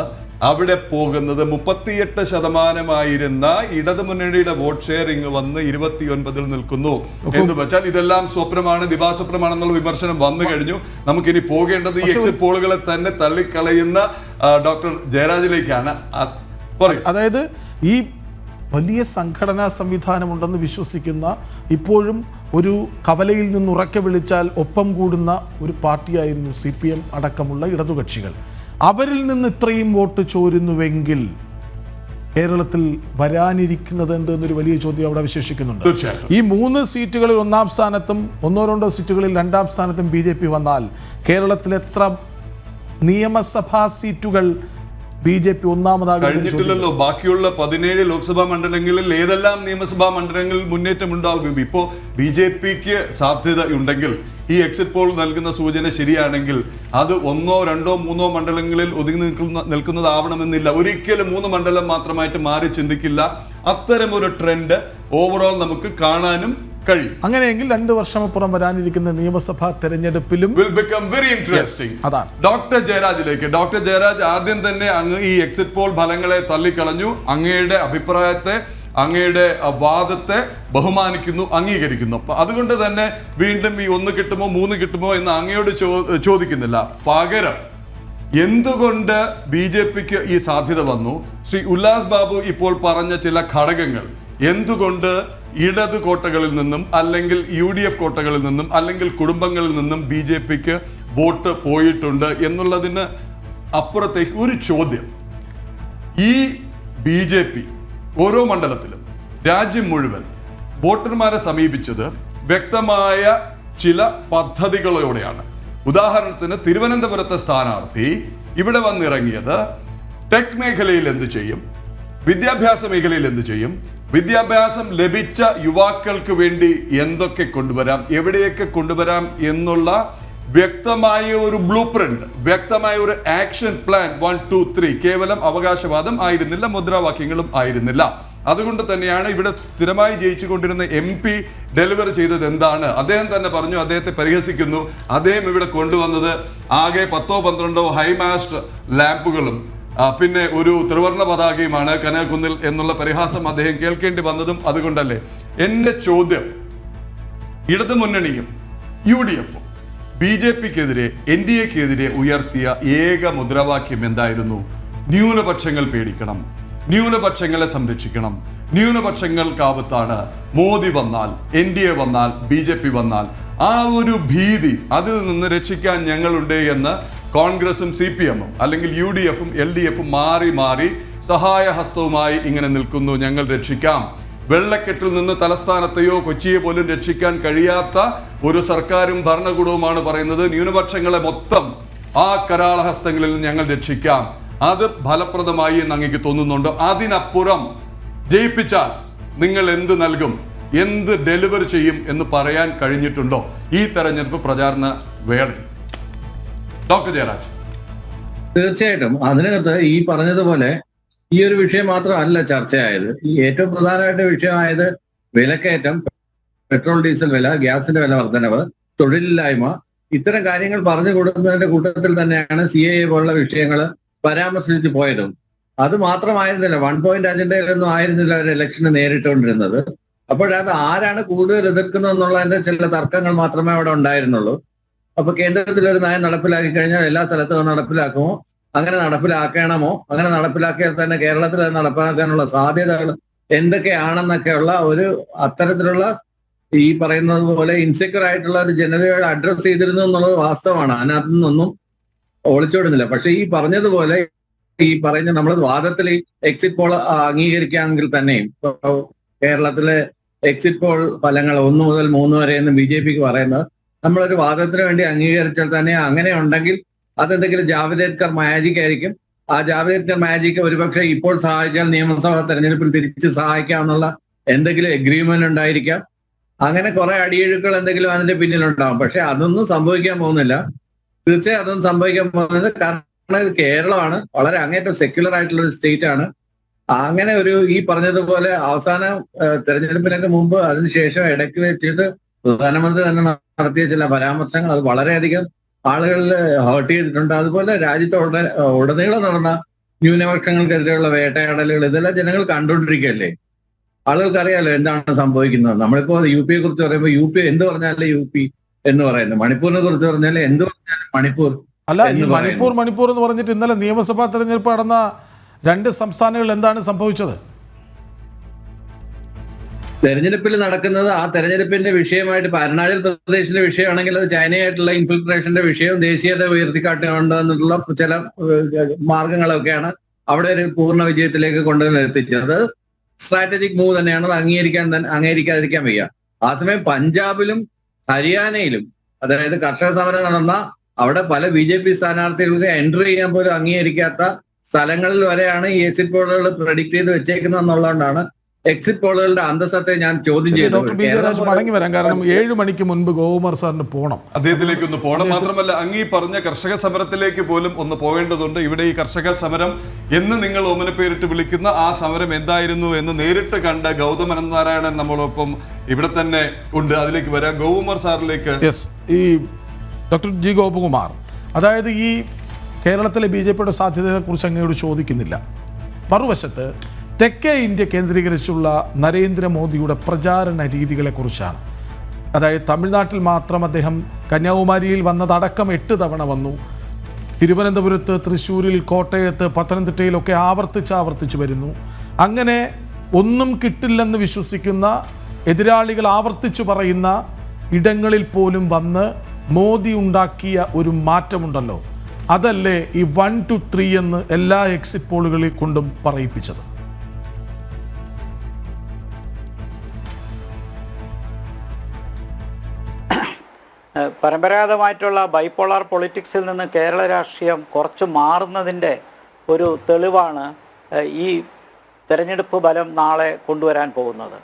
അവിടെ പോകുന്നത് 38% ഇടതുമുന്നണിയുടെ വോട്ട് ഷെയറിംഗ് വന്ന് 29 നിൽക്കുന്നു എന്ന് വെച്ചാൽ ഇതെല്ലാം സ്വപ്നമാണ്, ദിവാസ്വപ്നമാണെന്നുള്ള വിമർശനം വന്നു കഴിഞ്ഞു. നമുക്കിനി പോകേണ്ടത് ഈ എക്സിറ്റ് പോളുകളെ തന്നെ തള്ളിക്കളയുന്ന ഡോക്ടർ ജയരാജിലേക്കാണ്. അതായത് ഈ വലിയ സംഘടനാ സംവിധാനമുണ്ടെന്ന് വിശ്വസിക്കുന്ന, ഇപ്പോഴും ഒരു കവലയിൽ നിന്ന് ഉറക്കെ വിളിച്ചാൽ ഒപ്പം കൂടുന്ന ഒരു പാർട്ടിയായിരുന്നു CPM അടക്കമുള്ള ഇടതുകക്ഷികൾ. അവരിൽ നിന്ന് ഇത്രയും വോട്ട് ചോരുന്നുവെങ്കിൽ കേരളത്തിൽ വരാനിരിക്കുന്നത് എന്തെന്നൊരു വലിയ ചോദ്യം അവിടെ അവശേഷിക്കുന്നുണ്ട്. ഈ 3 സീറ്റുകളിൽ 1-ാം സ്ഥാനത്തും 1-2 സീറ്റുകളിൽ 2-ാം സ്ഥാനത്തും BJP വന്നാൽ കേരളത്തിൽ എത്ര നിയമസഭാ സീറ്റുകൾ BJP ഒന്നാമതാകും? കഴിഞ്ഞിട്ടില്ലല്ലോ. ബാക്കിയുള്ള 17 ലോക്സഭാ മണ്ഡലങ്ങളിൽ ഏതെല്ലാം നിയമസഭാ മണ്ഡലങ്ങളിൽ മുന്നേറ്റം ഉണ്ടാകും? ഇപ്പോ BJPക്ക് സാധ്യതയുണ്ടെങ്കിൽ, ഈ എക്സിറ്റ് പോൾ നൽകുന്ന സൂചന ശരിയാണെങ്കിൽ, അത് 1, 2, 3 മണ്ഡലങ്ങളിൽ ഒതുങ്ങി നിൽക്കുന്നതാവണമെന്നില്ല. ഒരിക്കലും 3 മണ്ഡലം മാത്രമായിട്ട് മാറി ചിന്തിക്കില്ല. അത്തരമൊരു ട്രെൻഡ് ഓവറോൾ നമുക്ക് കാണാനും കഴിയും. അങ്ങനെയെങ്കിൽ 2 വർഷമപ്പുറം വരാനിരിക്കുന്ന നിയമസഭാ തെരഞ്ഞെടുപ്പിലും will become very interesting. അതാണ്. ഡോക്ടർ ജയരാജിലേക്ക്. ഡോക്ടർ ജയരാജ്, ആദ്യം തന്നെ അങ്ങ് ഈ എക്സിറ്റ് പോൾ ഫലങ്ങളെ തള്ളിക്കളഞ്ഞു. അങ്ങയുടെ അഭിപ്രായത്തെ, അങ്ങയുടെ വാദത്തെ ബഹുമാനിക്കുന്നു, അംഗീകരിക്കുന്നു. അതുകൊണ്ട് തന്നെ വീണ്ടും ഈ 1 കിട്ടുമോ 3 കിട്ടുമോ എന്ന് അങ്ങയോട് ചോദിക്കുന്നില്ല. പകരം എന്തുകൊണ്ട് BJPക്ക് ഈ സാധ്യത വന്നു? ശ്രീ ഉല്ലാസ് ബാബു ഇപ്പോൾ പറഞ്ഞ ചില ഘടകങ്ങൾ എന്തുകൊണ്ട് ഇടത് കോട്ടകളിൽ നിന്നും അല്ലെങ്കിൽ UDF കോട്ടകളിൽ നിന്നും അല്ലെങ്കിൽ കുടുംബങ്ങളിൽ നിന്നും BJPക്ക് വോട്ട് പോയിട്ടുണ്ട് എന്നുള്ളതിന് അപ്പുറത്തേക്ക് ഒരു ചോദ്യം. ഈ BJP ഓരോ മണ്ഡലത്തിലും രാജ്യം മുഴുവൻ വോട്ടർമാരെ സമീപിച്ചത് വ്യക്തമായ ചില പദ്ധതികളോടെയാണ്. ഉദാഹരണത്തിന് തിരുവനന്തപുരത്തെ സ്ഥാനാർത്ഥി ഇവിടെ വന്നിറങ്ങിയത് ടെക് മേഖലയിൽ എന്ത് ചെയ്യും, വിദ്യാഭ്യാസ മേഖലയിൽ എന്ത് ചെയ്യും, വിദ്യാഭ്യാസം ലഭിച്ച യുവാക്കൾക്ക് വേണ്ടി എന്തൊക്കെ കൊണ്ടുവരാം, എവിടെയൊക്കെ കൊണ്ടുവരാം എന്നുള്ള വ്യക്തമായ ഒരു ബ്ലൂ പ്രിന്റ്, വ്യക്തമായ ഒരു ആക്ഷൻ പ്ലാൻ 1, 2, 3. കേവലം അവകാശവാദം ആയിരുന്നില്ല, മുദ്രാവാക്യങ്ങളും ആയിരുന്നില്ല. അതുകൊണ്ട് തന്നെയാണ് ഇവിടെ സ്ഥിരമായി ജയിച്ചുകൊണ്ടിരുന്ന MP ഡെലിവർ ചെയ്തത് എന്താണ്? അദ്ദേഹം തന്നെ പറഞ്ഞു, അദ്ദേഹത്തെ പരിഹസിക്കുന്നു. അദ്ദേഹം ഇവിടെ കൊണ്ടുവന്നത് ആകെ 10-12 ഹൈമാസ്റ്റ് ലാമ്പുകളും പിന്നെ ഒരു ത്രിവർണ്ണ പതാകയുമാണ് കനകക്കുന്നിൽ എന്നുള്ള പരിഹാസം അദ്ദേഹം കേൾക്കേണ്ടി വന്നതും അതുകൊണ്ടല്ലേ. എൻ്റെ ചോദ്യം, ഇടതു മുന്നണിയും UDF-ഉം BJP-ക്കെതിരെ NDA-ക്കെതിരെ ഉയർത്തിയ ഏക മുദ്രാവാക്യം എന്തായിരുന്നു? ന്യൂനപക്ഷങ്ങൾ പേടിക്കണം, ന്യൂനപക്ഷങ്ങളെ സംരക്ഷിക്കണം, ന്യൂനപക്ഷങ്ങൾക്കാപത്താണ്, മോദി വന്നാൽ, NDA വന്നാൽ, BJP വന്നാൽ ആ ഒരു ഭീതി, അതിൽ നിന്ന് രക്ഷിക്കാൻ ഞങ്ങളുണ്ട് എന്ന് കോൺഗ്രസും CPM-ഉം അല്ലെങ്കിൽ UDF-ഉം LDF-ഉം മാറി മാറി സഹായഹസ്തവുമായി ഇങ്ങനെ നിൽക്കുന്നു. ഞങ്ങൾ രക്ഷിക്കാം. വെള്ളക്കെട്ടിൽ നിന്ന് തലസ്ഥാനത്തെയോ കൊച്ചിയെ പോലും രക്ഷിക്കാൻ കഴിയാത്ത ഒരു സർക്കാരും ഭരണകൂടവുമാണ് പറയുന്നത് ന്യൂനപക്ഷങ്ങളെ മൊത്തം ആ കരാളഹസ്തങ്ങളിൽ നിന്ന് ഞങ്ങൾ രക്ഷിക്കാം. അത് ഫലപ്രദമായി എന്ന് അങ്ങേക്ക് തോന്നുന്നുണ്ടോ? അതിനപ്പുറം ജയിപ്പിച്ചാൽ നിങ്ങൾ എന്ത് നൽകും, എന്ത് ഡെലിവർ ചെയ്യും എന്ന് പറയാൻ കഴിഞ്ഞിട്ടുണ്ടോ ഈ തെരഞ്ഞെടുപ്പ് പ്രചാരണ വേളയിൽ? ഡോക്ടർ ജയരാജ്. തീർച്ചയായിട്ടും അതിനകത്ത് ഈ പറഞ്ഞതുപോലെ ഈ ഒരു വിഷയം മാത്രമല്ല ചർച്ചയായത്. ഈ ഏറ്റവും പ്രധാനമായിട്ട് വിഷയമായത് വിലക്കയറ്റം, പെട്രോൾ ഡീസൽ വില, ഗ്യാസിന്റെ വില വർധനവ്, തൊഴിലില്ലായ്മ, ഇത്തരം കാര്യങ്ങൾ പറഞ്ഞു കൊടുക്കുന്നതിന്റെ കൂട്ടത്തിൽ തന്നെയാണ് CAA പോലുള്ള വിഷയങ്ങൾ പരാമർശിച്ചു പോയതും. അത് മാത്രമായിരുന്നില്ല, 1 പോയിന്റ് അജണ്ടയിലൊന്നും ആയിരുന്നില്ല ഒരു ഇലക്ഷന് നേരിട്ടുകൊണ്ടിരുന്നത്. അപ്പോഴത് ആരാണ് കൂടുതൽ എതിർക്കുന്നത് എന്നുള്ളതിന്റെ ചില തർക്കങ്ങൾ മാത്രമേ അവിടെ ഉണ്ടായിരുന്നുള്ളൂ. അപ്പൊ കേന്ദ്രത്തിൽ ഒരു നയം നടപ്പിലാക്കി കഴിഞ്ഞാൽ എല്ലാ സ്ഥലത്തും നടപ്പിലാക്കുമോ, അങ്ങനെ നടപ്പിലാക്കണമോ, അങ്ങനെ നടപ്പിലാക്കിയാൽ തന്നെ കേരളത്തിൽ അത് നടപ്പാക്കാനുള്ള സാധ്യതകൾ എന്തൊക്കെയാണെന്നൊക്കെയുള്ള ഒരു അത്തരത്തിലുള്ള ഈ പറയുന്നത് പോലെ ഇൻസെക്യൂർ ആയിട്ടുള്ള ഒരു ജനതയോട് അഡ്രസ് ചെയ്തിരുന്നു എന്നുള്ളത് വാസ്തവമാണ്. അതിനകത്തു നിന്നൊന്നും ഒളിച്ചോടുന്നില്ല. പക്ഷെ ഈ പറഞ്ഞതുപോലെ ഈ പറയുന്ന നമ്മൾ വാദത്തിൽ എക്സിറ്റ് പോൾ അംഗീകരിക്കാമെങ്കിൽ തന്നെയും കേരളത്തിലെ എക്സിറ്റ് പോൾ ഫലങ്ങൾ 1 മുതൽ 3 വരെ എന്ന് BJPക്ക് പറയുന്നത് നമ്മളൊരു വാദത്തിന് വേണ്ടി അംഗീകരിച്ചാൽ തന്നെ അങ്ങനെ ഉണ്ടെങ്കിൽ അതെന്തെങ്കിലും ജാവദേക്കർ മാജിക് ആയിരിക്കും. ആ ജാവദേക്കർ മാജിക് ഒരുപക്ഷെ ഇപ്പോൾ സഹായിച്ചാൽ നിയമസഭാ തെരഞ്ഞെടുപ്പിൽ തിരിച്ച് സഹായിക്കാമെന്നുള്ള എന്തെങ്കിലും എഗ്രിമെന്റ് ഉണ്ടായിരിക്കാം. അങ്ങനെ കുറെ അടിയൊഴുക്കൾ എന്തെങ്കിലും അതിന്റെ പിന്നിലുണ്ടാവും. പക്ഷെ അതൊന്നും സംഭവിക്കാൻ പോകുന്നില്ല. തീർച്ചയായും അതൊന്നും സംഭവിക്കാൻ പോകുന്നത് കാരണം ഇത് കേരളമാണ്, വളരെ അങ്ങേറ്റം സെക്യുലർ ആയിട്ടുള്ള ഒരു സ്റ്റേറ്റ് ആണ്. അങ്ങനെ ഒരു ഈ പറഞ്ഞതുപോലെ അവസാന തെരഞ്ഞെടുപ്പിനൊക്കെ മുമ്പ് അതിനുശേഷം ഇടയ്ക്ക് വെച്ചിട്ട് പ്രധാനമന്ത്രി തന്നെ നടത്തിയ ചില പരാമർശങ്ങൾ അത് വളരെയധികം ആളുകളിൽ ഹേർട്ട് ചെയ്തിട്ടുണ്ട്. അതുപോലെ രാജ്യത്ത് ഉടനീളം നടന്ന ന്യൂനപക്ഷങ്ങൾക്കെതിരെയുള്ള വേട്ടയാടലുകൾ ഇതെല്ലാം ജനങ്ങൾ കണ്ടുകൊണ്ടിരിക്കുകയല്ലേ. ആളുകൾക്ക് അറിയാലോ എന്താണ് സംഭവിക്കുന്നത്. നമ്മളിപ്പോ UP കുറിച്ച് പറയുമ്പോൾ UP എന്ത് പറഞ്ഞാലേ UP എന്ന് പറയുന്നത്, മണിപ്പൂരിനെ കുറിച്ച് പറഞ്ഞാൽ എന്ത് പറഞ്ഞാലും മണിപ്പൂർ അല്ല. ഈ മണിപ്പൂർ എന്ന് പറഞ്ഞിട്ട് ഇന്നലെ നിയമസഭാ തെരഞ്ഞെടുപ്പ് നടന്ന 2 സംസ്ഥാനങ്ങളിൽ എന്താണ് സംഭവിച്ചത്? തെരഞ്ഞെടുപ്പിൽ നടക്കുന്നത് ആ തെരഞ്ഞെടുപ്പിന്റെ വിഷയമായിട്ട് ഇപ്പൊ അരുണാചൽ പ്രദേശിലെ വിഷയമാണെങ്കിൽ അത് ചൈനയായിട്ടുള്ള ഇൻഫിൽട്രേഷന്റെ വിഷയവും ദേശീയത ഉയർത്തിക്കാട്ടുകൊണ്ടെന്നുള്ള ചില മാർഗങ്ങളൊക്കെയാണ് അവിടെ ഒരു പൂർണ്ണ വിജയത്തിലേക്ക് കൊണ്ടുവന്ന് എത്തിച്ചത്. സ്ട്രാറ്റജിക് മൂവ് തന്നെയാണ്, അത് അംഗീകരിക്കാതിരിക്കാൻ വയ്യ. ആ സമയം പഞ്ചാബിലും ഹരിയാനയിലും അതായത് കർഷക സമരം നടന്ന അവിടെ പല BJP സ്ഥാനാർത്ഥികൾക്ക് എൻട്രി ചെയ്യാൻ പോലും അംഗീകരിക്കാത്ത സ്ഥലങ്ങളിൽ വരെയാണ് ഈ എക്സിറ്റ് പോളുകൾ പ്രഡിക്ട് ചെയ്ത് വെച്ചേക്കുന്നത് എന്നുള്ളതുകൊണ്ടാണ് എക്സിറ്റ് പോളുകളുടെ അന്തസ്സത്തെ ഞാൻ ചോദ്യം ചെയ്തു. Doctor B. ജയരാജ് മടങ്ങി വരാം, കാരണം 7 മണിക്ക് മുൻപ് ഗോകുമാർ സാറിന് പോകണം. അദ്ദേഹത്തിലേക്ക് ഒന്ന് പോകണം. മാത്രമല്ല അങ്ങ് പറഞ്ഞ കർഷക സമരത്തിലേക്ക് പോലും ഒന്ന് പോകേണ്ടതുണ്ട്. ഇവിടെ ഈ കർഷക സമരം എന്ന് നിങ്ങൾ ഓമനപ്പേരിട്ട് വിളിക്കുന്ന ആ സമരം എന്തായിരുന്നു എന്ന് നേരിട്ട് കണ്ട ഗൗതം അനന്തനാരായണൻ നമ്മളൊപ്പം ഇവിടെ തന്നെ ഉണ്ട്. അതിലേക്ക് വരാം. ഗോകുമാർ സാറിലേക്ക്. യെസ്, ഈ ഡോക്ടർ G. ഗോപകുമാർ, അതായത് ഈ കേരളത്തിലെ BJPയുടെ സാധ്യതയെക്കുറിച്ച് അങ്ങയോട് ചോദിക്കുന്നില്ല. മറുവശത്ത് തെക്കേ ഇന്ത്യ കേന്ദ്രീകരിച്ചുള്ള നരേന്ദ്രമോദിയുടെ പ്രചാരണ രീതികളെക്കുറിച്ചാണ്. അതായത് തമിഴ്നാട്ടിൽ മാത്രം അദ്ദേഹം കന്യാകുമാരിയിൽ വന്നതടക്കം 8 തവണ വന്നു. തിരുവനന്തപുരത്ത്, തൃശ്ശൂരിൽ, കോട്ടയത്ത്, പത്തനംതിട്ടയിലൊക്കെ ആവർത്തിച്ച് വരുന്നു. അങ്ങനെ ഒന്നും കിട്ടില്ലെന്ന് വിശ്വസിക്കുന്ന എതിരാളികൾ ആവർത്തിച്ചു പറയുന്ന ഇടങ്ങളിൽ പോലും വന്ന് മോദി ഉണ്ടാക്കിയ ഒരു മാറ്റമുണ്ടല്ലോ, അതല്ലേ ഈ 1 to 3 എന്ന് എല്ലാ എക്സിറ്റ് പോളുകളെ കൊണ്ടും പറയിപ്പിച്ചത്? പരമ്പരാഗതമായിട്ടുള്ള ബൈപോളാർ പൊളിറ്റിക്സിൽ നിന്ന് കേരള രാഷ്ട്രീയം കുറച്ച് മാറുന്നതിൻ്റെ ഒരു തെളിവാണ് ഈ തെരഞ്ഞെടുപ്പ് ഫലം നാളെ കൊണ്ടുവരാൻ പോകുന്നത്.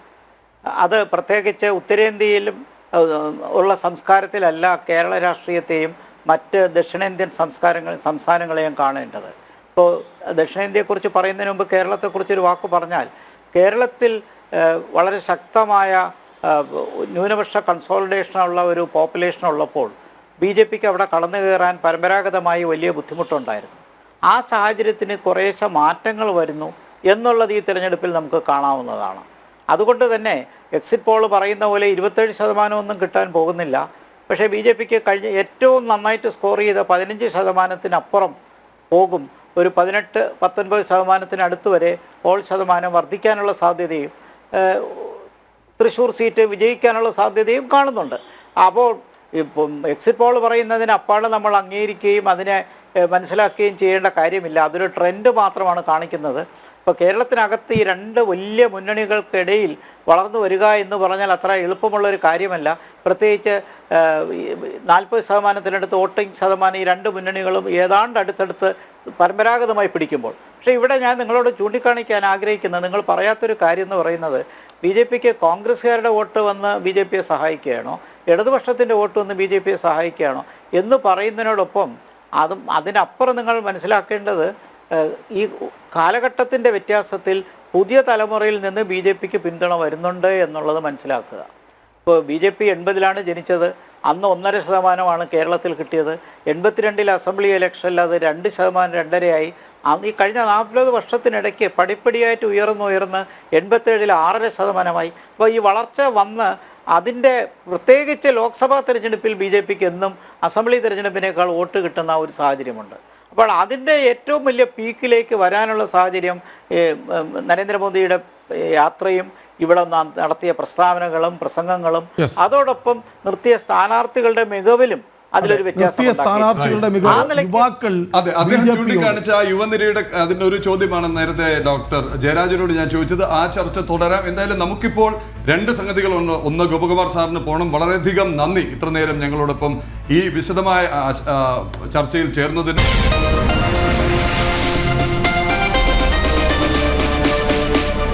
അത് പ്രത്യേകിച്ച് ഉത്തരേന്ത്യയിലും ഉള്ള സംസ്കാരത്തിലല്ല കേരള രാഷ്ട്രീയത്തെയും മറ്റ് ദക്ഷിണേന്ത്യൻ സംസ്ഥാനങ്ങളെയും കാണേണ്ടത്. ഇപ്പോൾ ദക്ഷിണേന്ത്യയെക്കുറിച്ച് പറയുന്നതിന് മുമ്പ് കേരളത്തെക്കുറിച്ചൊരു വാക്ക് പറഞ്ഞാൽ, കേരളത്തിൽ വളരെ ശക്തമായ ന്യൂനപക്ഷ കൺസോളിഡേഷനുള്ള ഒരു പോപ്പുലേഷൻ ഉള്ളപ്പോൾ BJPക്ക് അവിടെ കടന്നു കയറാൻ പരമ്പരാഗതമായി വലിയ ബുദ്ധിമുട്ടുണ്ടായിരുന്നു. ആ സാഹചര്യത്തിന് കുറേശ്ശെ മാറ്റങ്ങൾ വരുന്നു എന്നുള്ളത് ഈ തിരഞ്ഞെടുപ്പിൽ നമുക്ക് കാണാവുന്നതാണ്. അതുകൊണ്ട് തന്നെ എക്സിറ്റ് പോൾ പറയുന്ന പോലെ 27% ഒന്നും കിട്ടാൻ പോകുന്നില്ല. പക്ഷേ BJPക്ക് കഴിഞ്ഞ ഏറ്റവും നന്നായിട്ട് സ്കോർ ചെയ്ത 15%-അപ്പുറം പോകും. ഒരു 18-19% അടുത്ത് വരെ പോൾ ശതമാനം വർദ്ധിക്കാനുള്ള സാധ്യതയും തൃശ്ശൂർ സീറ്റ് വിജയിക്കാനുള്ള സാധ്യതയും കാണുന്നുണ്ട്. അപ്പോൾ ഇപ്പം എക്സിറ്റ് പോൾ പറയുന്നതിന് അപ്പാടെ നമ്മൾ അംഗീകരിക്കുകയും അതിനെ മനസ്സിലാക്കുകയും ചെയ്യേണ്ട കാര്യമില്ല. അതൊരു ട്രെൻഡ് മാത്രമാണ് കാണിക്കുന്നത്. ഇപ്പോൾ കേരളത്തിനകത്ത് ഈ രണ്ട് വലിയ മുന്നണികൾക്കിടയിൽ വളർന്നു വരിക എന്ന് പറഞ്ഞാൽ അത്ര എളുപ്പമുള്ളൊരു കാര്യമല്ല. പ്രത്യേകിച്ച് 40%-അടുത്ത് വോട്ടിംഗ് ശതമാനം ഈ രണ്ട് മുന്നണികളും ഏതാണ്ട് അടുത്തടുത്ത് പരമ്പരാഗതമായി പിടിക്കുമ്പോൾ. പക്ഷേ ഇവിടെ ഞാൻ നിങ്ങളോട് ചൂണ്ടിക്കാണിക്കാൻ ആഗ്രഹിക്കുന്നത്, നിങ്ങൾ പറയാത്തൊരു കാര്യം എന്ന് പറയുന്നത്, BJPക്ക് കോൺഗ്രസ്സുകാരുടെ വോട്ട് വന്ന് BJPയെ സഹായിക്കുകയാണോ, ഇടതുപക്ഷത്തിൻ്റെ വോട്ട് വന്ന് BJPയെ സഹായിക്കുകയാണോ എന്ന് പറയുന്നതിനോടൊപ്പം അതിനപ്പുറം നിങ്ങൾ മനസ്സിലാക്കേണ്ടത് ഈ കാലഘട്ടത്തിൻ്റെ വ്യത്യാസത്തിൽ പുതിയ തലമുറയിൽ നിന്ന് BJPക്ക് പിന്തുണ വരുന്നുണ്ട് എന്നുള്ളത് മനസ്സിലാക്കുക. ഇപ്പോൾ BJP 80-ലാണ് ജനിച്ചത്. അന്ന് 1.5% കേരളത്തിൽ കിട്ടിയത്. 82-ൽ അസംബ്ലി ഇലക്ഷനിൽ അത് 2%, 2.5%. അന്ന് ഈ കഴിഞ്ഞ 40 വർഷത്തിനിടയ്ക്ക് പടിപ്പടിയായിട്ട് ഉയർന്ന് 87-ൽ 6.5%. അപ്പോൾ ഈ വളർച്ച വന്ന് അതിൻ്റെ പ്രത്യേകിച്ച് ലോക്സഭാ തിരഞ്ഞെടുപ്പിൽ BJPക്ക് എന്നും അസംബ്ലി തിരഞ്ഞെടുപ്പിനേക്കാൾ വോട്ട് കിട്ടുന്ന ഒരു സാഹചര്യമുണ്ട്. അപ്പോൾ അതിൻ്റെ ഏറ്റവും വലിയ പീക്കിലേക്ക് വരാനുള്ള സാഹചര്യം നരേന്ദ്രമോദിയുടെ യാത്രയും ഇവിടെ നടത്തിയ പ്രസ്താവനകളും പ്രസംഗങ്ങളും അതോടൊപ്പം നിർത്തിയ സ്ഥാനാർത്ഥികളുടെ മികവിലും അതിലൊരു ചൂണ്ടിക്കാണിച്ച ആ യുവനിരയുടെ അതിന്റെ ഒരു ചോദ്യമാണ് നേരത്തെ ഡോക്ടർ ജയരാജനോട് ഞാൻ ചോദിച്ചത്. ആ ചർച്ച തുടരാം. എന്തായാലും നമുക്കിപ്പോൾ രണ്ട് സംഗതികളുണ്ട്. ഒന്ന്, ഗോപകുമാർ സാറിന് പോകണം. വളരെയധികം നന്ദി ഇത്ര നേരം ഞങ്ങളോടൊപ്പം ഈ വിശദമായ ചർച്ചയിൽ ചേർന്നതിന്.